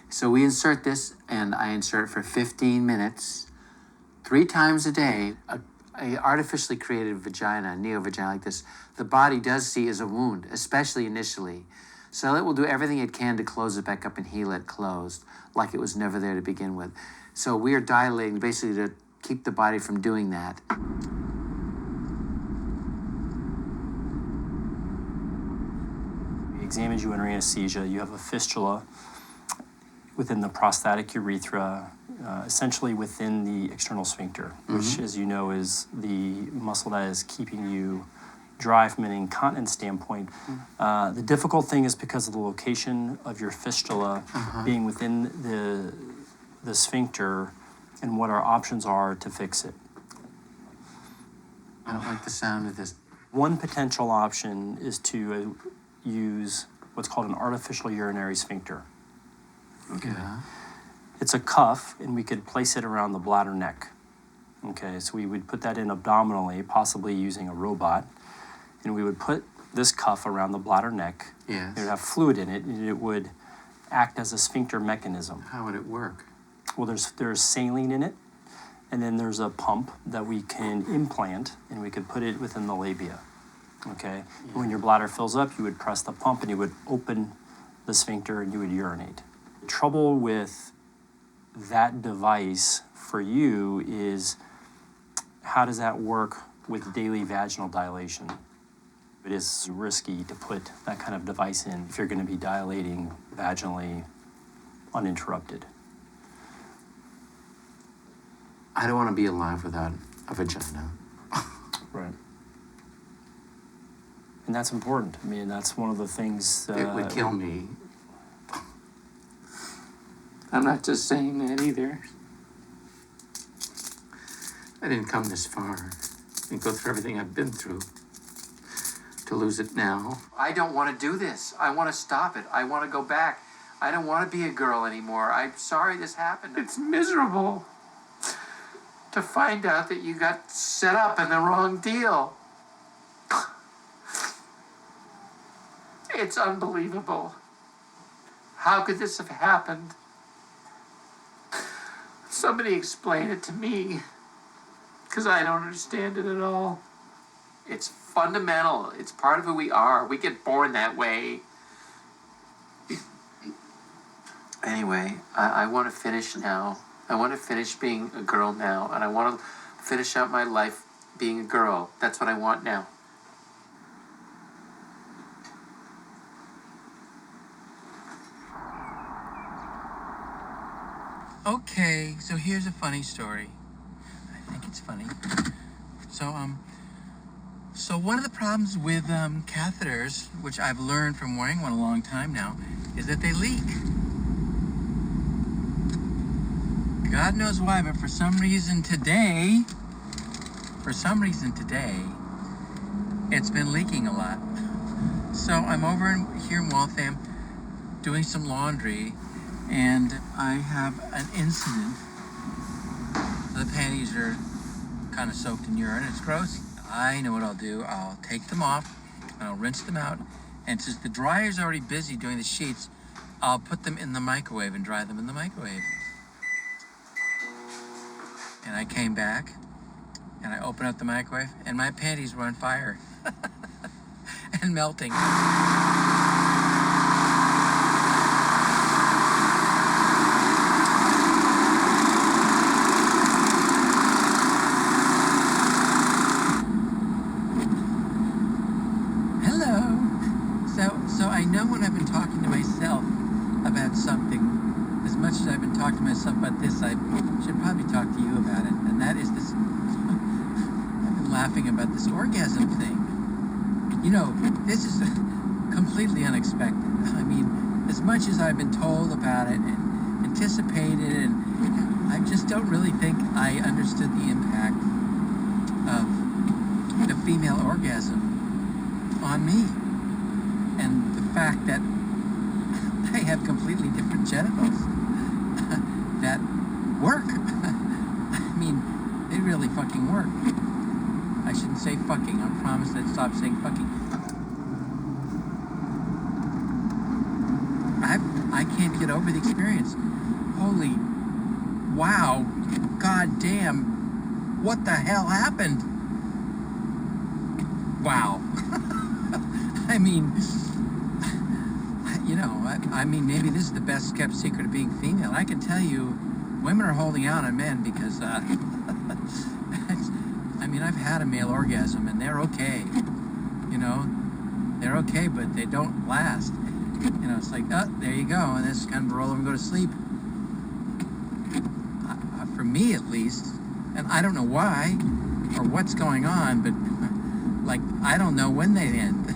So we insert this, and I insert it for 15 minutes, 3 times a day. A artificially created vagina, neo-vagina like this, the body does see as a wound, especially initially. So it will do everything it can to close it back up and heal it closed, like it was never there to begin with. So we are dilating basically to keep the body from doing that. We examined you under anesthesia. You have a fistula within the prostatic urethra, essentially within the external sphincter, which, as you know, is the muscle that is keeping you dry from an incontinence standpoint. The difficult thing is because of the location of your fistula being within the sphincter and what our options are to fix it. I don't like the sound of this. One potential option is to use what's called an artificial urinary sphincter. Okay. Yeah. It's a cuff, and we could place it around the bladder neck. Okay, so we would put that in abdominally, possibly using a robot, and we would put this cuff around the bladder neck. Yes. It would have fluid in it, and it would act as a sphincter mechanism. How would it work? Well, there's saline in it, and then there's a pump that we can implant, and we could put it within the labia. Okay? Yeah. When your bladder fills up, you would press the pump, and it would open the sphincter, and you would urinate. The trouble with that device for you is how does that work with daily vaginal dilation? It is risky to put that kind of device in if you're going to be dilating vaginally uninterrupted. I don't want to be alive without a vagina. Right. And that's important. I mean, that's one of the things... it would kill me. I'm not just saying that either. I didn't come this far and go through everything I've been through to lose it now. I don't want to do this. I want to stop it. I want to go back. I don't want to be a girl anymore. I'm sorry this happened. It's miserable to find out that you got set up in the wrong deal. It's unbelievable. How could this have happened? Somebody explain it to me, because I don't understand it at all. It's fundamental. It's part of who we are. We get born that way. Anyway, I want to finish now. I want to finish being a girl now, and I want to finish out my life being a girl. That's what I want now. Okay, so here's a funny story. I think it's funny. So one of the problems with catheters, which I've learned from wearing one a long time now, is that they leak. God knows why, but for some reason today, it's been leaking a lot. So I'm over here in Waltham doing some laundry, and I have an incident. The panties are kind of soaked in urine. It's gross. I know what I'll do. I'll take them off, and I'll rinse them out. And since the dryer's already busy doing the sheets, I'll put them in the microwave and dry them in the microwave. And I came back, and I opened up the microwave, and my panties were on fire and melting. So I know when I've been talking to myself about something, as much as I've been talking to myself about this, I should probably talk to you about it. And that is this, I've been laughing about this orgasm thing. You know, this is completely unexpected. I mean, as much as I've been told about it and anticipated, and I just don't really think I understood the impact of the female orgasm on me. And the fact that I have completely different genitals that work. I mean, say fucking. I promised I'd stop saying fucking. I can't get over the experience. Holy, wow, god damn, what the hell happened? Wow. I mean, you know, I mean, maybe this is the best kept secret of being female. I can tell you, women are holding out on men because, I mean, I've had a male orgasm and they're okay. You know, they're okay, but they don't last. You know, it's like, oh, there you go, and this kind of roll over and go to sleep. For me, at least, and I don't know why or what's going on, but like, I don't know when they end.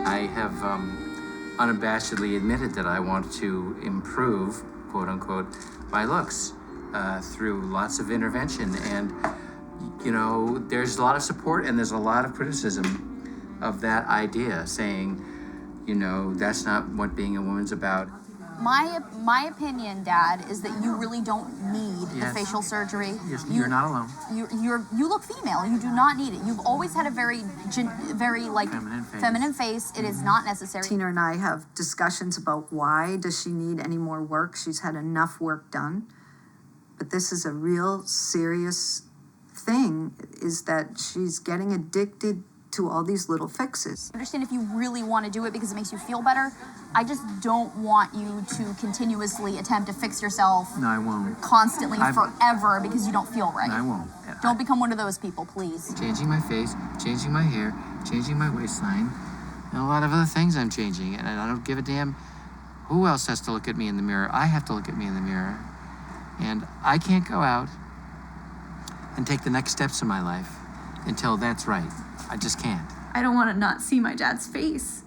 I have unabashedly admitted that I want to improve, quote unquote, my looks through lots of intervention. And, you know, there's a lot of support and there's a lot of criticism of that idea, saying, you know, that's not what being a woman's about. My opinion, Dad, is that you really don't need the Yes. facial surgery. Yes, you're not alone. You look female. You do not need it. You've always had a very like feminine face. It is not necessary. Tina and I have discussions about why does she need any more work. She's had enough work done. But this is a real serious thing, is that she's getting addicted to all these little fixes. I understand if you really want to do it because it makes you feel better. I just don't want you to continuously attempt to fix yourself No, I won't. constantly forever because you don't feel right. No, I won't. Don't become one of those people, please. Changing my face, changing my hair, changing my waistline, and a lot of other things I'm changing. And I don't give a damn who else has to look at me in the mirror. I have to look at me in the mirror. And I can't go out and take the next steps in my life until that's right. I just can't. I don't want to not see my dad's face.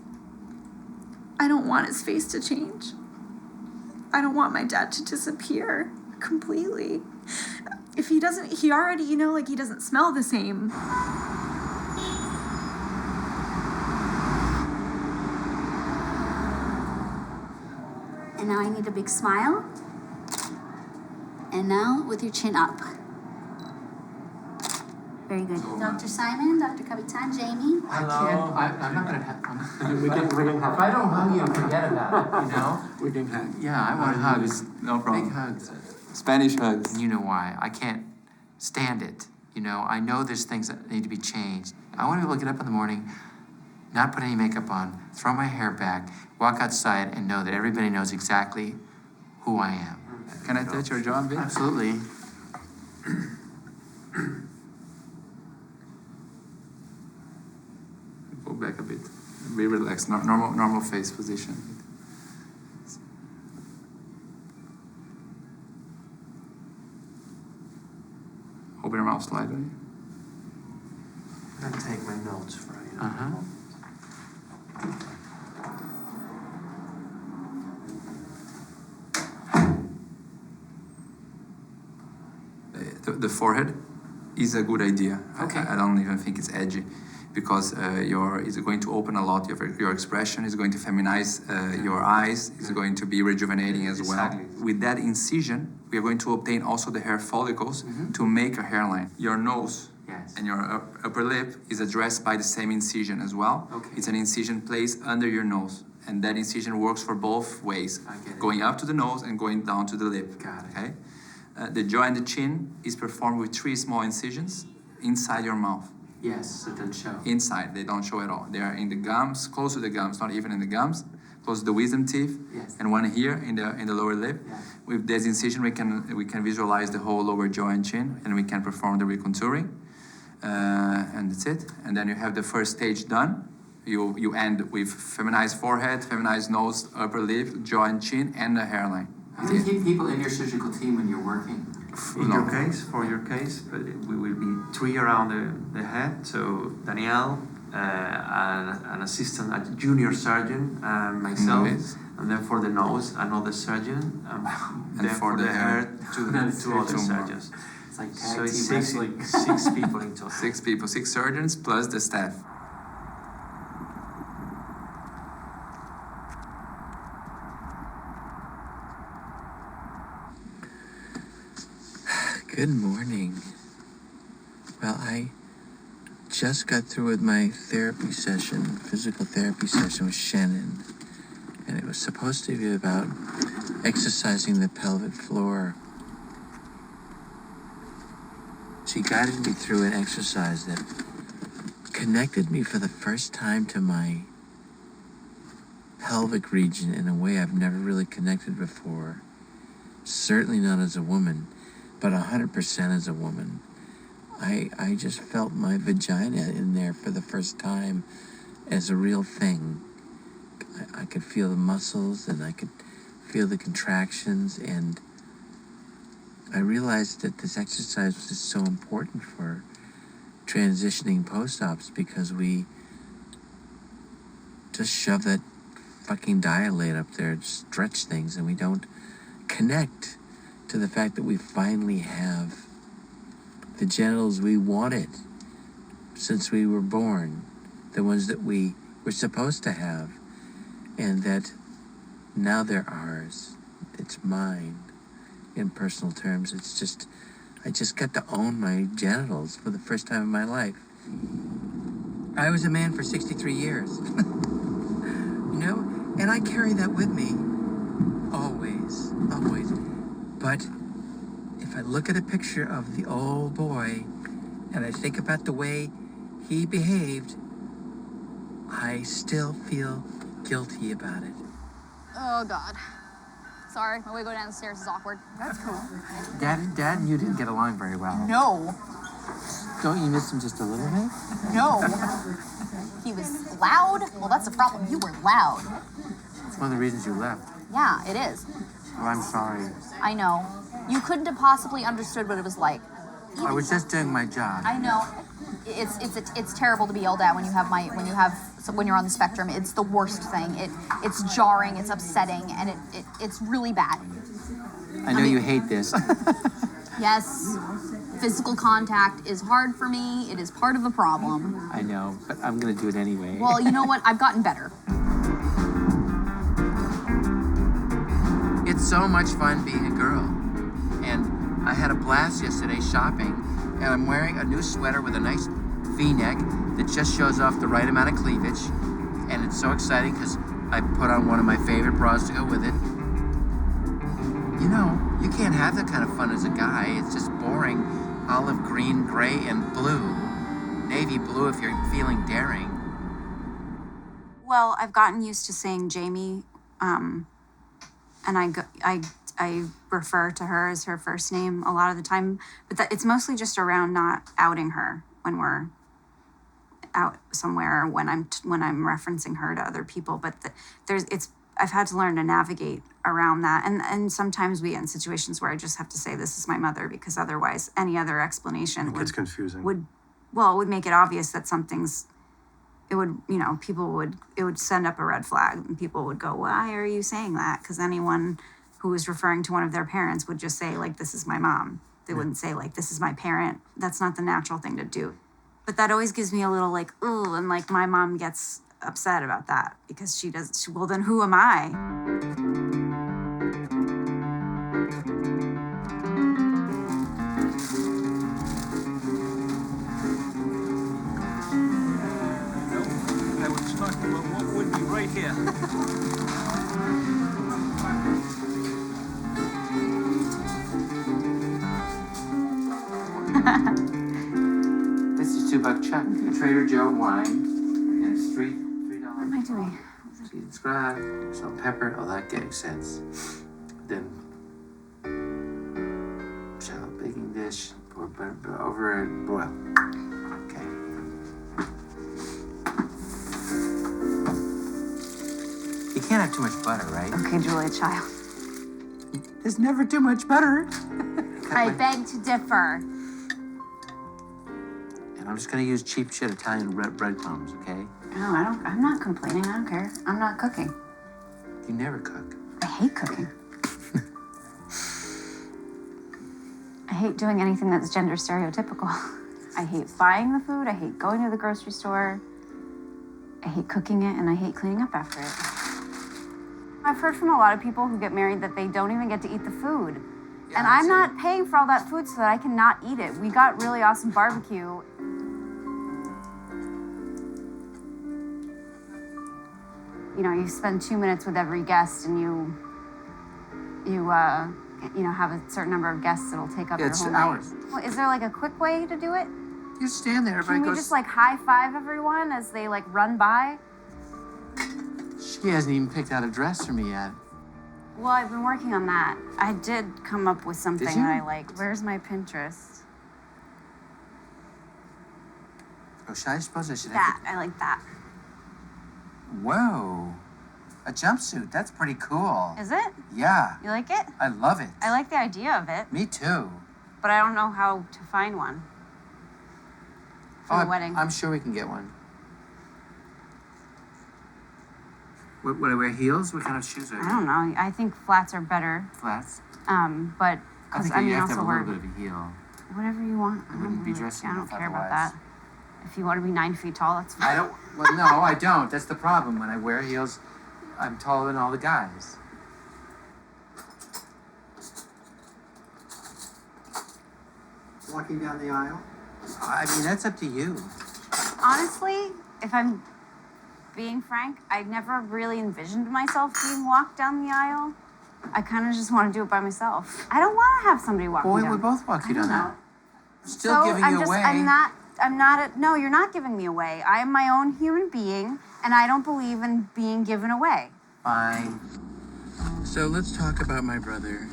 I don't want his face to change. I don't want my dad to disappear completely. If he doesn't, he already, you know, like he doesn't smell the same. And now I need a big smile. And now with your chin up. Very good. Dr. Simon, Dr. Kapitan, Jamie. Hello. I'm not gonna have. We can have. If I don't hug you, forget about it. You know. We can hug. Yeah, I want hugs. No problem. Big hugs. Spanish hugs. And you know why? I can't stand it. You know, I know there's things that need to be changed. I want to be able to get up in the morning, not put any makeup on, throw my hair back, walk outside, and know that everybody knows exactly who I am. Can I touch your jaw a bit? Absolutely. Pull back a bit. Be relaxed. Normal face position. Open your mouth slightly. I'm gonna take my notes for you. The forehead is a good idea. Okay. I don't even think it's edgy, because it's going to open a lot of your expression. It's going to feminize your eyes. It's going to be rejuvenating as well. With that incision, we are going to obtain also the hair follicles to make a hairline. Your nose and your upper lip is addressed by the same incision as well. Okay. It's an incision placed under your nose, and that incision works for both ways, going up to the nose and going down to the lip. Got it. Okay. The jaw and the chin is performed with 3 small incisions inside your mouth. Yes, it doesn't show. Inside, they don't show at all. They are in the gums, close to the gums, not even in the gums, close to the wisdom teeth, Yes. and one here in the lower lip. Yeah. With this incision, we can visualize the whole lower jaw and chin, and we can perform the recontouring, and that's it. And then you have the first stage done. You end with feminized forehead, feminized nose, upper lip, jaw and chin, and the hairline. How do you keep people in your surgical team when you're working? In your case, but we will be 3 around the head. So Danielle, an assistant, a junior surgeon, myself, and then for the nose, another surgeon, and then for the hair, two other surgeons. It's like So it's six people in total. 6 people, 6 surgeons plus the staff. Good morning. Well, I just got through with my physical therapy session with Shannon, and it was supposed to be about exercising the pelvic floor. She guided me through an exercise that connected me for the first time to my pelvic region in a way I've never really connected before. Certainly not as a woman, but 100% as a woman. I just felt my vagina in there for the first time as a real thing. I could feel the muscles and I could feel the contractions, and I realized that this exercise was just so important for transitioning post-ops, because we just shove that fucking dilate up there, stretch things, and we don't connect to the fact that we finally have the genitals we wanted since we were born, the ones that we were supposed to have, and that now they're ours. It's mine. In personal terms, I just got to own my genitals for the first time in my life. I was a man for 63 years, and I carry that with me always. But if I look at a picture of the old boy and I think about the way he behaved, I still feel guilty about it. Oh, God. Sorry, my way to go down the stairs is awkward. That's cool. Dad and you didn't get along very well. No. Don't you miss him just a little bit? No. He was loud. Well, that's the problem. You were loud. It's one of the reasons you left. Yeah, it is. Oh, I'm sorry. I know. You couldn't have possibly understood what it was like. I was just doing my job. I know. It's terrible to be yelled at when you're on the spectrum. It's the worst thing. It's jarring. It's upsetting, and it's really bad. I know you hate this. Yes, physical contact is hard for me. It is part of the problem. I know, but I'm gonna do it anyway. Well, you know what? I've gotten better. It's so much fun being a girl. And I had a blast yesterday shopping, and I'm wearing a new sweater with a nice V-neck that just shows off the right amount of cleavage. And it's so exciting because I put on one of my favorite bras to go with it. You can't have that kind of fun as a guy. It's just boring. Olive green, gray, and blue. Navy blue if you're feeling daring. Well, I've gotten used to saying Jamie, and I refer to her as her first name a lot of the time, but it's mostly just around not outing her when we're out somewhere, or when I'm referencing her to other people. But I've had to learn to navigate around that, and sometimes we get in situations where I just have to say this is my mother, because otherwise any other explanation It's confusing. would make it obvious that something's. It would send up a red flag, and people would go, why are you saying that? Because anyone who was referring to one of their parents would just say, like, this is my mom. They wouldn't say, like, this is my parent. That's not the natural thing to do. But that always gives me a little, like, ooh, and, like, my mom gets upset about that because well, then who am I? I was talking about what would be right here. This is $2 check. A Trader Joe wine and a street $3. What am I doing? Subscribe, salt, pepper, all that getting sense. Then shallow baking dish, pour butter over it, broil. Okay. You can't have too much butter, right? Okay, Julia Child. There's never too much butter. I beg to differ. And and I'm just gonna use cheap shit Italian breadcrumbs, okay? No, I'm not complaining. I don't care. I'm not cooking. You never cook. I hate cooking. I hate doing anything that's gender stereotypical. I hate buying the food. I hate going to the grocery store. I hate cooking it, and I hate cleaning up after it. I've heard from a lot of people who get married that they don't even get to eat the food. Yeah, and I'm not paying for all that food so that I can not eat it. We got really awesome barbecue. You know, you spend 2 minutes with every guest, and you have a certain number of guests that'll take up your It's whole hours. night. Well, is there like a quick way to do it? You stand there, everybody Can we goes. just like high five everyone as they like run by? She hasn't even picked out a dress for me yet. Well, I've been working on that. I did come up with something Did you? that I like. Where's my Pinterest? Oh, I suppose I should That. I like that. Whoa. A jumpsuit. That's pretty cool. Is it? Yeah. You like it? I love it. I like the idea of it, Me too. but I don't know how to find one for the wedding. I'm sure we can get one. What, I wear heels? What kind of shoes are I don't know. I think flats are better. Flats? But I because think you have to also have a wear little bit of a heel. whatever you want. I wouldn't be dressing I don't up care about otherwise. that. If you want to be 9 feet tall, that's fine. I don't. Well, no, I don't. That's the problem. When I wear heels, I'm taller than all the guys. Walking down the aisle? I mean, that's up to you. Honestly, if I'm being frank, I never really envisioned myself being walked down the aisle. I kind of just want to do it by myself. I don't want to have somebody walk Boy, me down. we both walk you I down don't that. know. Still giving you away. No, you're not giving me away. I am my own human being, and I don't believe in being given away. Fine. So let's talk about my brother.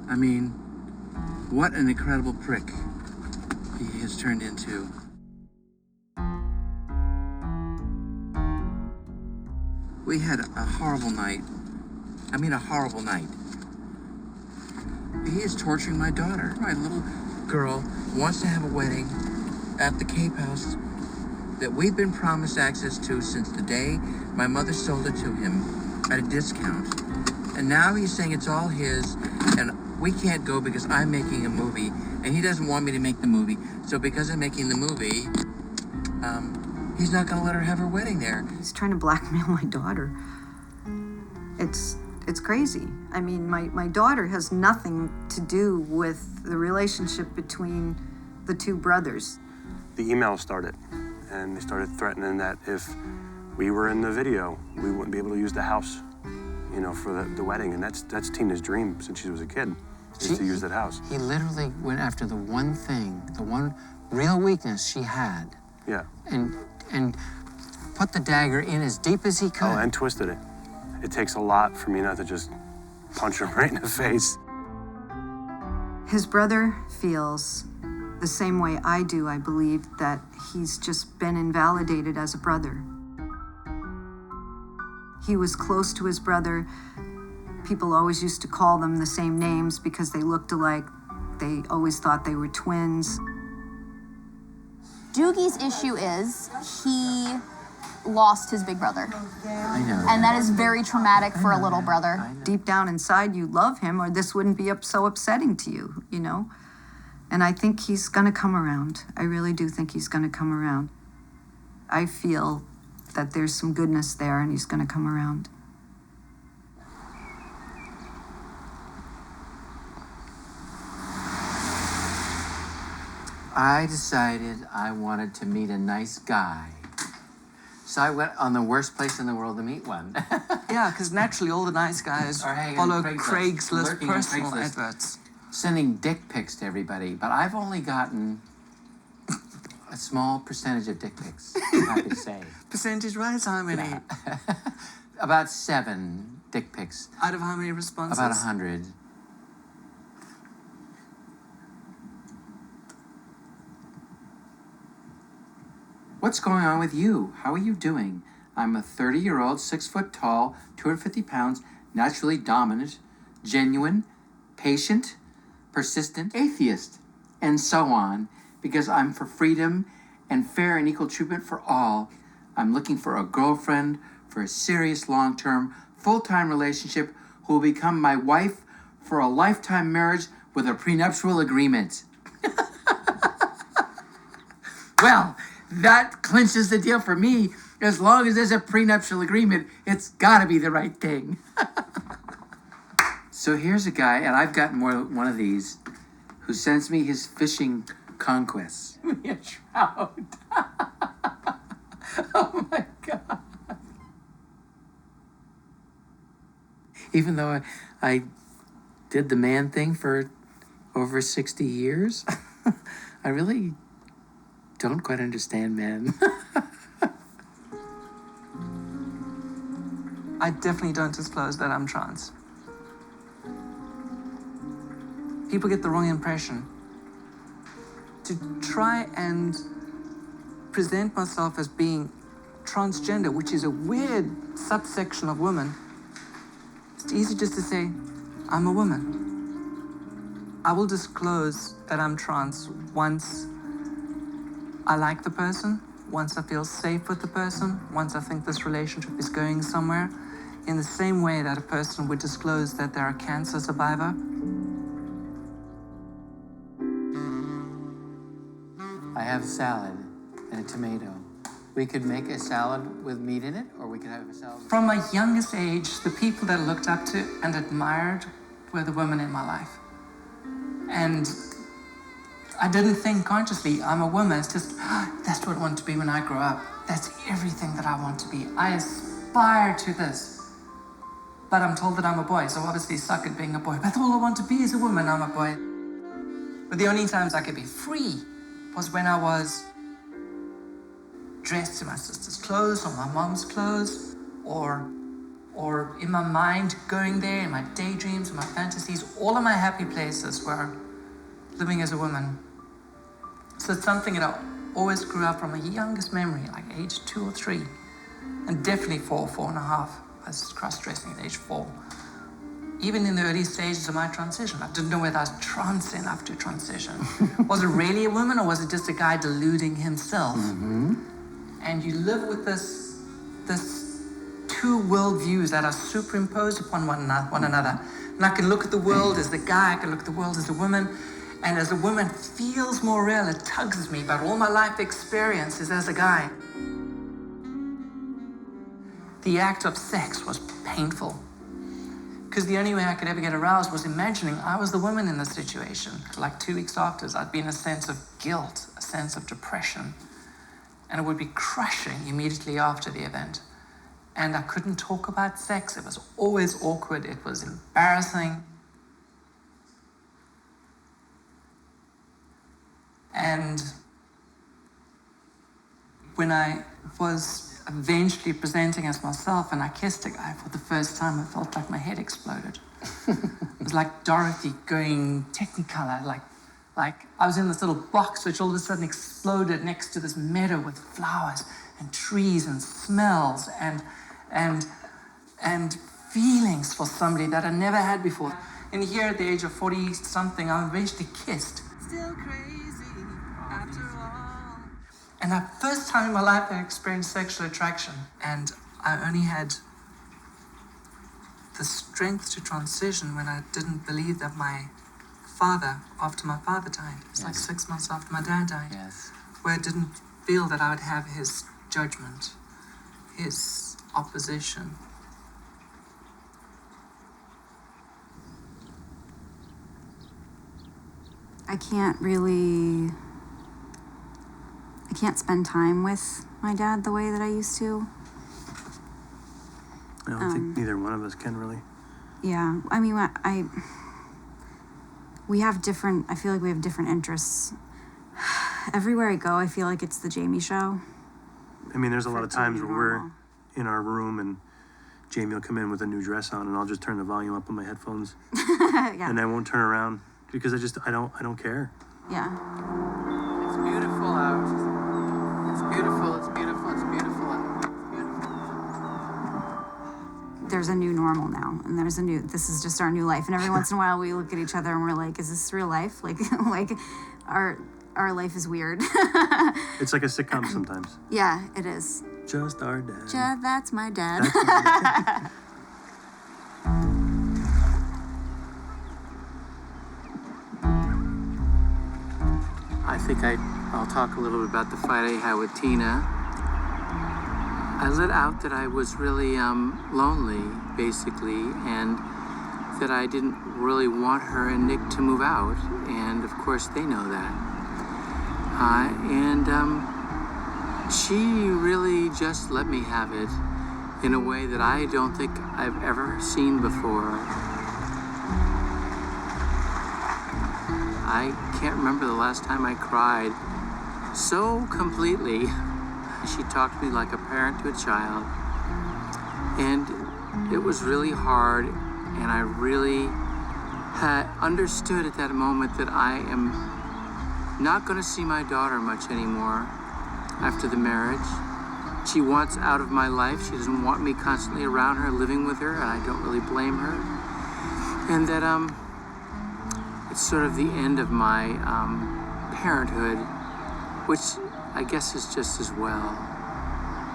I mean, what an incredible prick he has turned into. We had a horrible night. I mean, a horrible night. He is torturing my daughter. My little girl wants to have a wedding at the Cape House that we've been promised access to since the day my mother sold it to him at a discount. And now he's saying it's all his, and we can't go because I'm making a movie, and he doesn't want me to make the movie. So because I'm making the movie, he's not going to let her have her wedding there. He's trying to blackmail my daughter. It's crazy. I mean, my daughter has nothing to do with the relationship between the two brothers. The email started, and they started threatening that if we were in the video, we wouldn't be able to use the house, you know, for the wedding. And that's Tina's dream since she was a kid, is to use that house. He literally went after the one thing, the one real weakness she had. Yeah. And put the dagger in as deep as he could. Oh, and twisted it. It takes a lot for me not to just punch him right in the face. His brother feels the same way I do, I believe, that he's just been invalidated as a brother. He was close to his brother. People always used to call them the same names because they looked alike. They always thought they were twins. Doogie's issue is he lost his big brother. I know. And that is very traumatic for a little brother. Deep down inside, you love him, or this wouldn't be so upsetting to you, you know? And I think he's gonna come around. I really do think he's gonna come around. I feel that there's some goodness there, and he's gonna come around. I decided I wanted to meet a nice guy. So I went on the worst place in the world to meet one. Yeah, because naturally all the nice guys Or hanging follow on Craigslist lurking on personal Craigslist, adverts. Sending dick pics to everybody, but I've only gotten a small percentage of dick pics, I'm happy to say. Percentage-wise, how many? Yeah. About 7 dick pics. Out of how many responses? About 100. What's going on with you? How are you doing? I'm a 30-year-old, 6 foot tall, 250 pounds, naturally dominant, genuine, patient, persistent, atheist, and so on. because I'm for freedom and fair and equal treatment for all. I'm looking for a girlfriend for a serious, long-term, full-time relationship who will become my wife for a lifetime marriage with a prenuptial agreement. Well, that clinches the deal for me. As long as there's a prenuptial agreement, it's gotta be the right thing. So here's a guy, and I've got one of these, who sends me his fishing conquests. Me a trout. Oh my God. Even though I did the man thing for over 60 years, I really don't quite understand men. I definitely don't disclose that I'm trans. People get the wrong impression. To try and present myself as being transgender, which is a weird subsection of women, it's easy just to say, I'm a woman. I will disclose that I'm trans once I like the person, once I feel safe with the person, once I think this relationship is going somewhere, in the same way that a person would disclose that they're a cancer survivor. I have salad and a tomato. We could make a salad with meat in it, or we could have a salad. From my youngest age, the people that I looked up to and admired were the women in my life. And I didn't think consciously, I'm a woman. It's just, that's what I want to be when I grow up. That's everything that I want to be. I aspire to this. But I'm told that I'm a boy, so obviously suck at being a boy. But all I want to be is a woman, I'm a boy. But the only times I could be free was when I was dressed in my sister's clothes or my mom's clothes, or in my mind going there, in my daydreams, in my fantasies. All of my happy places were living as a woman. So it's something that I always grew up from my youngest memory, like age 2 or 3, and definitely 4.5. I was cross-dressing at age 4. Even in the early stages of my transition, I didn't know whether I was trans enough to transition. Was it really a woman, or was it just a guy deluding himself? Mm-hmm. And you live with this two worldviews that are superimposed upon one another. And I can look at the world as the guy, I can look at the world as the woman, and as a woman feels more real, it tugs me, but all my life experience is as a guy. The act of sex was painful, because the only way I could ever get aroused was imagining I was the woman in the situation. Like 2 weeks after, I'd be in a sense of guilt, a sense of depression, and it would be crushing immediately after the event. And I couldn't talk about sex. It was always awkward. It was embarrassing. And when I was eventually presenting as myself and I kissed a guy for the first time, I felt like my head exploded. It was like Dorothy going Technicolor, like I was in this little box which all of a sudden exploded next to this meadow with flowers and trees and smells and feelings for somebody that I never had before. And here at the age of 40-something, I eventually kissed. Still crazy after all. And the first time in my life I experienced sexual attraction, and I only had the strength to transition when I didn't believe that my father, after my father died, it was like 6 months after my dad died, where I didn't feel that I would have his judgment, his opposition. I can't spend time with my dad the way that I used to. I don't think neither one of us can really. Yeah, I mean, we have different, I feel like we have different interests. Everywhere I go, I feel like it's the Jamie show. I mean, there's a lot of times where we're in our room and Jamie will come in with a new dress on and I'll just turn the volume up on my headphones. Yeah. And I won't turn around because I don't care. Yeah. It's beautiful out. It's beautiful, it's beautiful, it's beautiful out. There's a new normal now, and this is just our new life. And every once in a while we look at each other and we're like, is this real life? Like our life is weird. It's like a sitcom sometimes. Yeah, it is. Just our dad. That's my dad. That's my dad. I think I'll talk a little bit about the fight I had with Tina. I let out that I was really lonely, basically, and that I didn't really want her and Nick to move out, and of course they know that. She really just let me have it in a way that I don't think I've ever seen before. I can't remember the last time I cried so completely. She talked to me like a parent to a child, and it was really hard, and I really had understood at that moment that I am not going to see my daughter much anymore after the marriage. She wants out of my life. She doesn't want me constantly around her, living with her, and I don't really blame her. And that it's sort of the end of my parenthood, which I guess is just as well.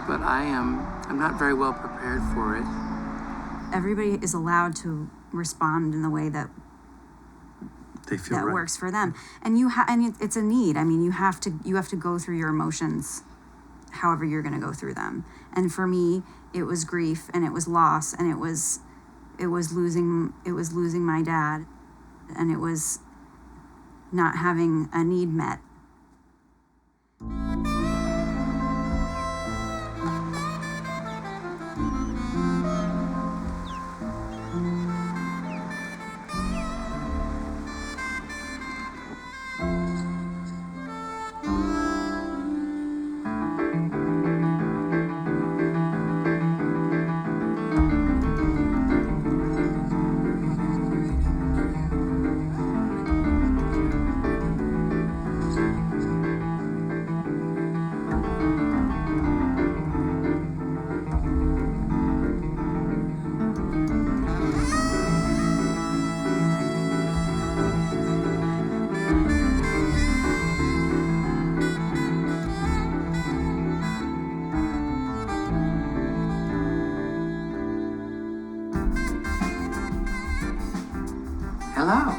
But I'm not very well prepared for it. Everybody is allowed to respond in the way that they feel that right. works for them, and it's a need. I mean, you have to go through your emotions, however you're going to go through them. And for me, it was grief, and it was loss, and it was losing my dad, and it was not having a need met. Hello.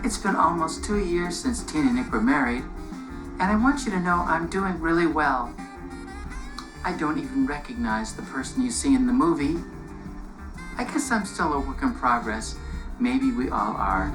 It's been almost 2 years since Tina and Nick were married, and I want you to know I'm doing really well. I don't even recognize the person you see in the movie. I guess I'm still a work in progress. Maybe we all are.